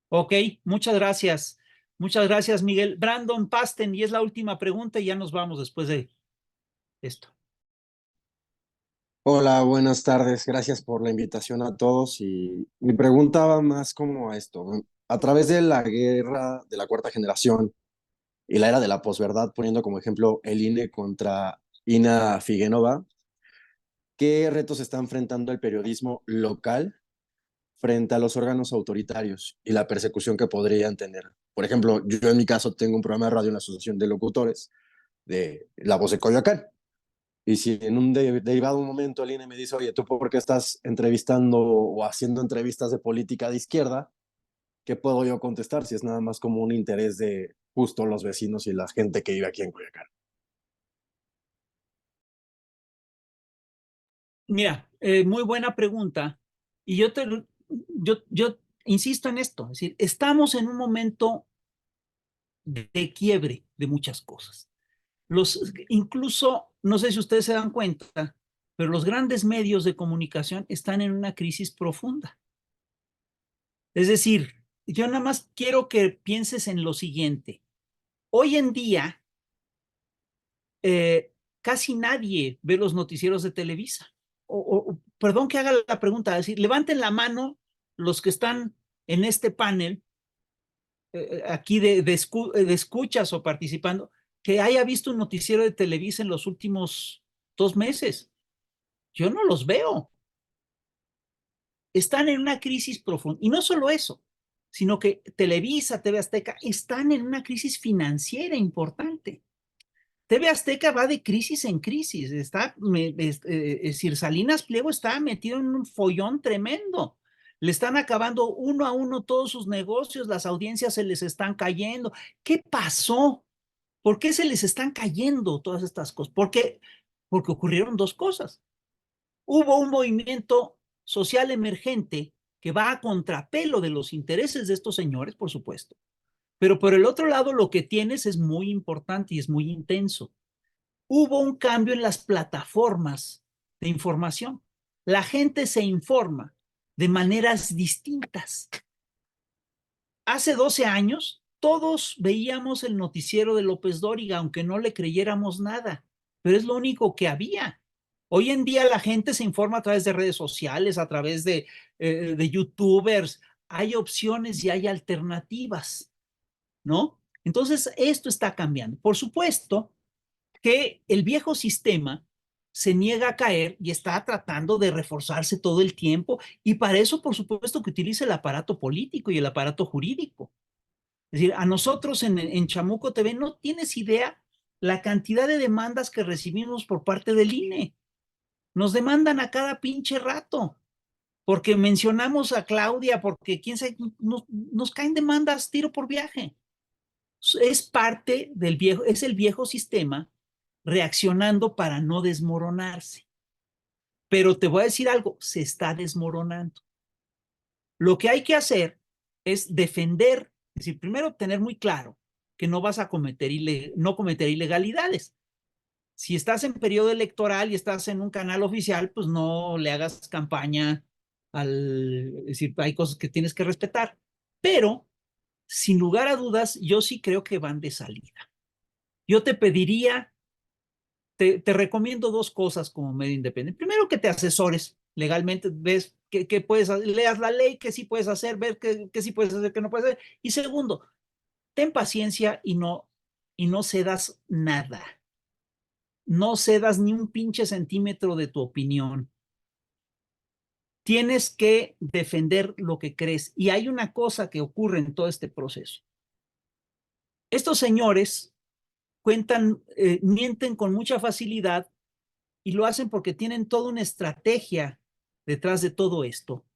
Ok, muchas gracias. Muchas gracias, Miguel. Brandon Pasten, y es la última pregunta y ya nos vamos después de esto. Hola, buenas tardes. Gracias por la invitación a todos. Y mi pregunta va más como a esto. A través de la guerra de la cuarta generación y la era de la posverdad, poniendo como ejemplo el INE contra Ina Figuenova, ¿qué retos está enfrentando el periodismo local frente a los órganos autoritarios y la persecución que podrían tener? Por ejemplo, yo en mi caso tengo un programa de radio en la Asociación de Locutores de La Voz de Coyoacán. Y si en un derivado momento el INE me dice, oye, ¿tú por qué estás entrevistando o haciendo entrevistas de política de izquierda? ¿Qué puedo yo contestar si es nada más como un interés de justo los vecinos y la gente que vive aquí en Coyoacán? Mira, muy buena pregunta. Y yo insisto en esto, es decir, estamos en un momento de quiebre de muchas cosas. Incluso, no sé si ustedes se dan cuenta, pero los grandes medios de comunicación están en una crisis profunda. Es decir, yo nada más quiero que pienses en lo siguiente. Hoy en día, casi nadie ve los noticieros de Televisa. Perdón que haga la pregunta, es decir, levanten la mano los que están en este panel, aquí de escuchas o participando, que haya visto un noticiero de Televisa en los últimos 2 meses. Yo no los veo. Están en una crisis profunda. Y no solo eso, sino que Televisa, TV Azteca, están en una crisis financiera importante. TV Azteca va de crisis en crisis. Es decir, Salinas Pliego está metido en un follón tremendo. Le están acabando uno a uno todos sus negocios, las audiencias se les están cayendo. ¿Qué pasó? ¿Por qué se les están cayendo todas estas cosas? Porque ocurrieron dos cosas. Hubo un movimiento social emergente que va a contrapelo de los intereses de estos señores, por supuesto. Pero por el otro lado, lo que tienes es muy importante y es muy intenso. Hubo un cambio en las plataformas de información. La gente se informa de maneras distintas. Hace 12 años, todos veíamos el noticiero de López Dóriga, aunque no le creyéramos nada, pero es lo único que había. Hoy en día la gente se informa a través de redes sociales, a través de youtubers. Hay opciones y hay alternativas, ¿no? Entonces, esto está cambiando. Por supuesto que el viejo sistema se niega a caer y está tratando de reforzarse todo el tiempo, y para eso, por supuesto, que utiliza el aparato político y el aparato jurídico. Es decir, a nosotros en Chamuco TV no tienes idea la cantidad de demandas que recibimos por parte del INE. Nos demandan a cada pinche rato, porque mencionamos a Claudia, porque quién sabe, nos caen demandas tiro por viaje. Es parte del viejo, es el viejo sistema reaccionando para no desmoronarse. Pero te voy a decir algo, se está desmoronando. Lo que hay que hacer es defender, es decir, primero tener muy claro que no vas a cometer, no cometer ilegalidades. Si estás en periodo electoral y estás en un canal oficial, pues no le hagas campaña es decir, hay cosas que tienes que respetar. Pero, sin lugar a dudas, yo sí creo que van de salida. Yo te pediría, te recomiendo dos cosas como medio independiente. Primero, que te asesores legalmente, ves que puedes, leas la ley, que sí puedes hacer, ver que sí puedes hacer, que no puedes hacer. Y segundo, ten paciencia y no cedas nada. No cedas ni un pinche centímetro de tu opinión. Tienes que defender lo que crees. Y hay una cosa que ocurre en todo este proceso. Estos señores mienten con mucha facilidad, y lo hacen porque tienen toda una estrategia detrás de todo esto.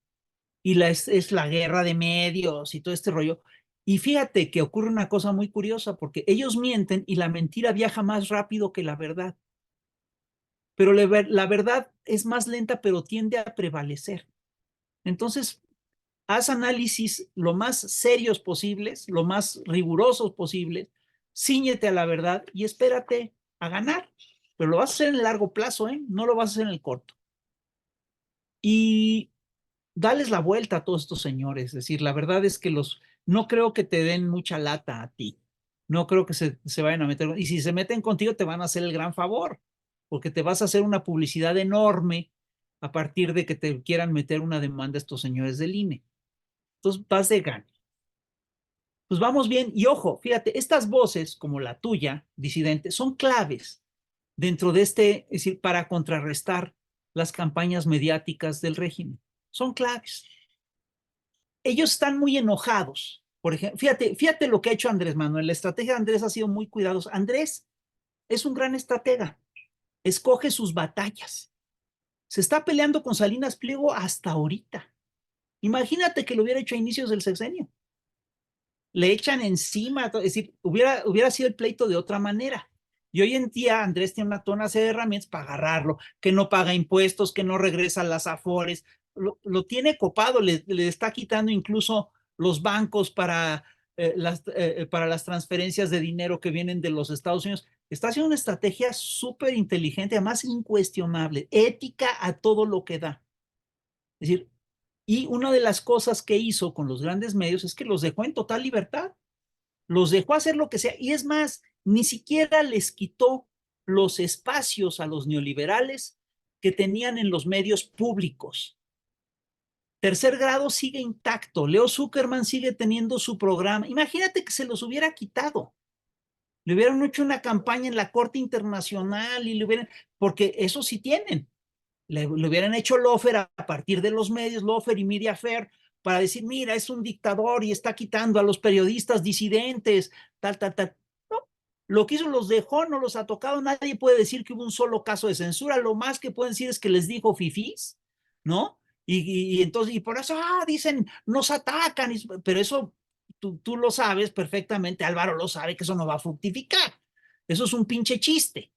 Y es la guerra de medios y todo este rollo. Y fíjate que ocurre una cosa muy curiosa, porque ellos mienten y la mentira viaja más rápido que la verdad. Pero la verdad es más lenta, pero tiende a prevalecer. Entonces, haz análisis lo más serios posibles, lo más rigurosos posibles, cíñete a la verdad y espérate a ganar. Pero lo vas a hacer en el largo plazo, ¿eh? No lo vas a hacer en el corto. Y dales la vuelta a todos estos señores. Es decir, la verdad es que no creo que te den mucha lata a ti. No creo que se vayan a meter. Y si se meten contigo, te van a hacer el gran favor, porque te vas a hacer una publicidad enorme a partir de que te quieran meter una demanda a estos señores del INE. Entonces vas de gana. Pues vamos bien. Y ojo, fíjate, estas voces como la tuya, disidente, son claves dentro de es decir, para contrarrestar las campañas mediáticas del régimen. Son claves. Ellos están muy enojados. Por ejemplo, fíjate lo que ha hecho Andrés Manuel. La estrategia de Andrés ha sido muy cuidadosa. Andrés es un gran estratega. Escoge sus batallas. Se está peleando con Salinas Pliego hasta ahorita. Imagínate que lo hubiera hecho a inicios del sexenio. Le echan encima, es decir, hubiera sido el pleito de otra manera. Y hoy en día Andrés tiene una tonelada de herramientas para agarrarlo, que no paga impuestos, que no regresa a las afores, lo tiene copado, le está quitando incluso los bancos para las transferencias de dinero que vienen de los Estados Unidos. Está haciendo una estrategia súper inteligente, además incuestionable, ética a todo lo que da. Es decir, y una de las cosas que hizo con los grandes medios es que los dejó en total libertad, los dejó hacer lo que sea, y es más, ni siquiera les quitó los espacios a los neoliberales que tenían en los medios públicos. Tercer Grado sigue intacto, Leo Zuckerman sigue teniendo su programa. Imagínate que se los hubiera quitado. Le hubieran hecho una campaña en la Corte Internacional porque eso sí tienen. Le hubieran hecho Lofer a partir de los medios, Lofer y Media Fair, para decir, mira, es un dictador y está quitando a los periodistas disidentes, tal. No, lo que hizo los dejó, no los ha tocado. Nadie puede decir que hubo un solo caso de censura. Lo más que pueden decir es que les dijo fifís, ¿no? Y entonces, y por eso, dicen, nos atacan, pero eso tú lo sabes perfectamente, Álvaro lo sabe, que eso no va a fructificar. Eso es un pinche chiste.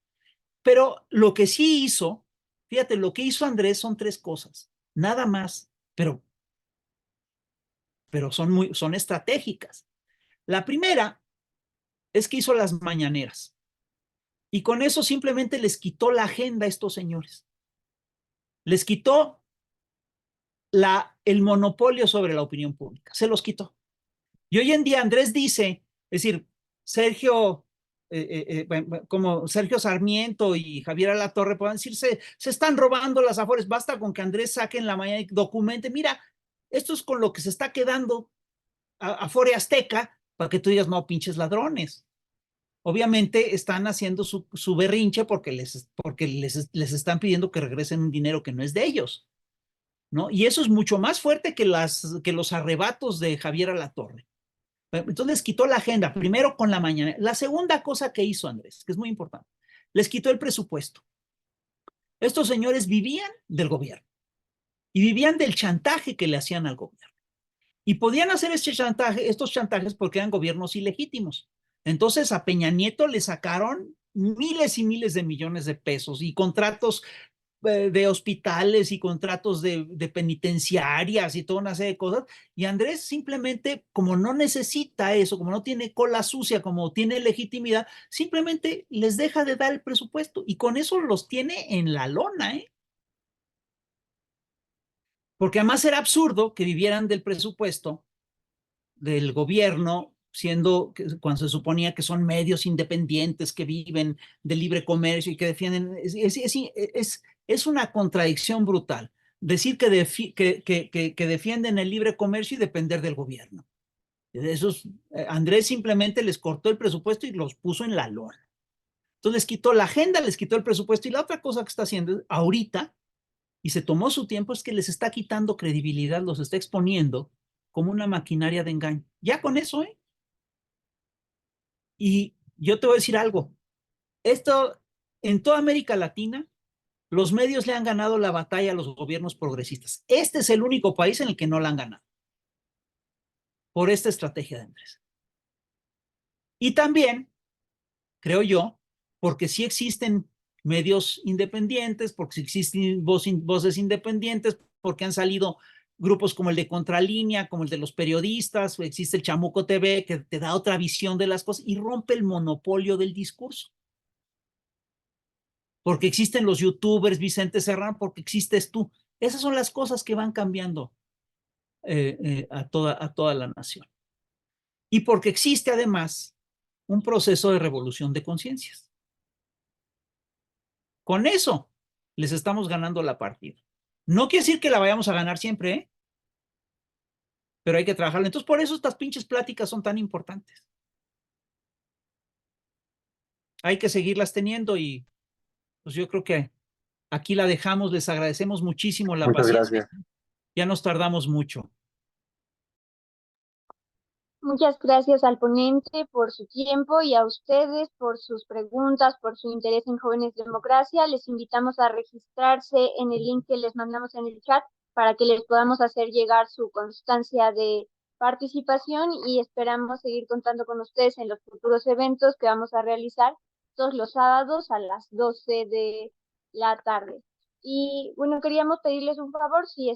Pero lo que sí hizo, fíjate, lo que hizo Andrés son tres cosas. nada más, pero son estratégicas. La primera es que hizo las mañaneras y con eso simplemente les quitó la agenda a estos señores. Les quitó el monopolio sobre la opinión pública, se los quitó. Y hoy en día Andrés dice, es decir, como Sergio Sarmiento y Javier Alatorre pueden decir, se están robando las Afores, basta con que Andrés saque en la mañana y documente, mira, esto es con lo que se está quedando Afore Azteca, para que tú digas, no, pinches ladrones. Obviamente están haciendo su berrinche porque les están pidiendo que regresen un dinero que no es de ellos, ¿no? Y eso es mucho más fuerte que los arrebatos de Javier Alatorre. Entonces les quitó la agenda, primero con la mañana. La segunda cosa que hizo Andrés, que es muy importante, les quitó el presupuesto. Estos señores vivían del gobierno y vivían del chantaje que le hacían al gobierno. Y podían hacer estos chantajes porque eran gobiernos ilegítimos. Entonces a Peña Nieto le sacaron miles y miles de millones de pesos y contratos de hospitales y contratos de penitenciarias y toda una serie de cosas. Y Andrés simplemente, como no necesita eso, como no tiene cola sucia, como tiene legitimidad, simplemente les deja de dar el presupuesto y con eso los tiene en la lona, ¿eh? Porque además era absurdo que vivieran del presupuesto del gobierno, cuando se suponía que son medios independientes que viven de libre comercio y que defienden, es una contradicción brutal decir que defienden el libre comercio y depender del gobierno. Andrés simplemente les cortó el presupuesto y los puso en la lona. Entonces les quitó la agenda, les quitó el presupuesto y la otra cosa que está haciendo ahorita, y se tomó su tiempo, es que les está quitando credibilidad, los está exponiendo como una maquinaria de engaño. Ya con eso, ¿eh? Y yo te voy a decir algo. Esto, en toda América Latina, los medios le han ganado la batalla a los gobiernos progresistas. Este es el único país en el que no la han ganado. Por esta estrategia de Andrés. Y también, creo yo, porque sí existen medios independientes, porque sí existen voces independientes, porque han salido grupos como el de Contralínea, como el de los periodistas, existe el Chamuco TV que te da otra visión de las cosas y rompe el monopolio del discurso. Porque existen los youtubers, Vicente Serrano, porque existes tú. Esas son las cosas que van cambiando a toda la nación. Y porque existe además un proceso de revolución de conciencias. Con eso les estamos ganando la partida. No quiere decir que la vayamos a ganar siempre, ¿eh? Pero hay que trabajarlo. Entonces, por eso estas pinches pláticas son tan importantes. Hay que seguirlas teniendo y pues yo creo que aquí la dejamos. Les agradecemos muchísimo la Muchas paciencia. gracias. Ya nos tardamos mucho. Muchas gracias al ponente por su tiempo y a ustedes por sus preguntas, por su interés en Jóvenes Democracia. Les invitamos a registrarse en el link que les mandamos en el chat para que les podamos hacer llegar su constancia de participación y esperamos seguir contando con ustedes en los futuros eventos que vamos a realizar todos los sábados a las 12 de la tarde. Y bueno, queríamos pedirles un favor, si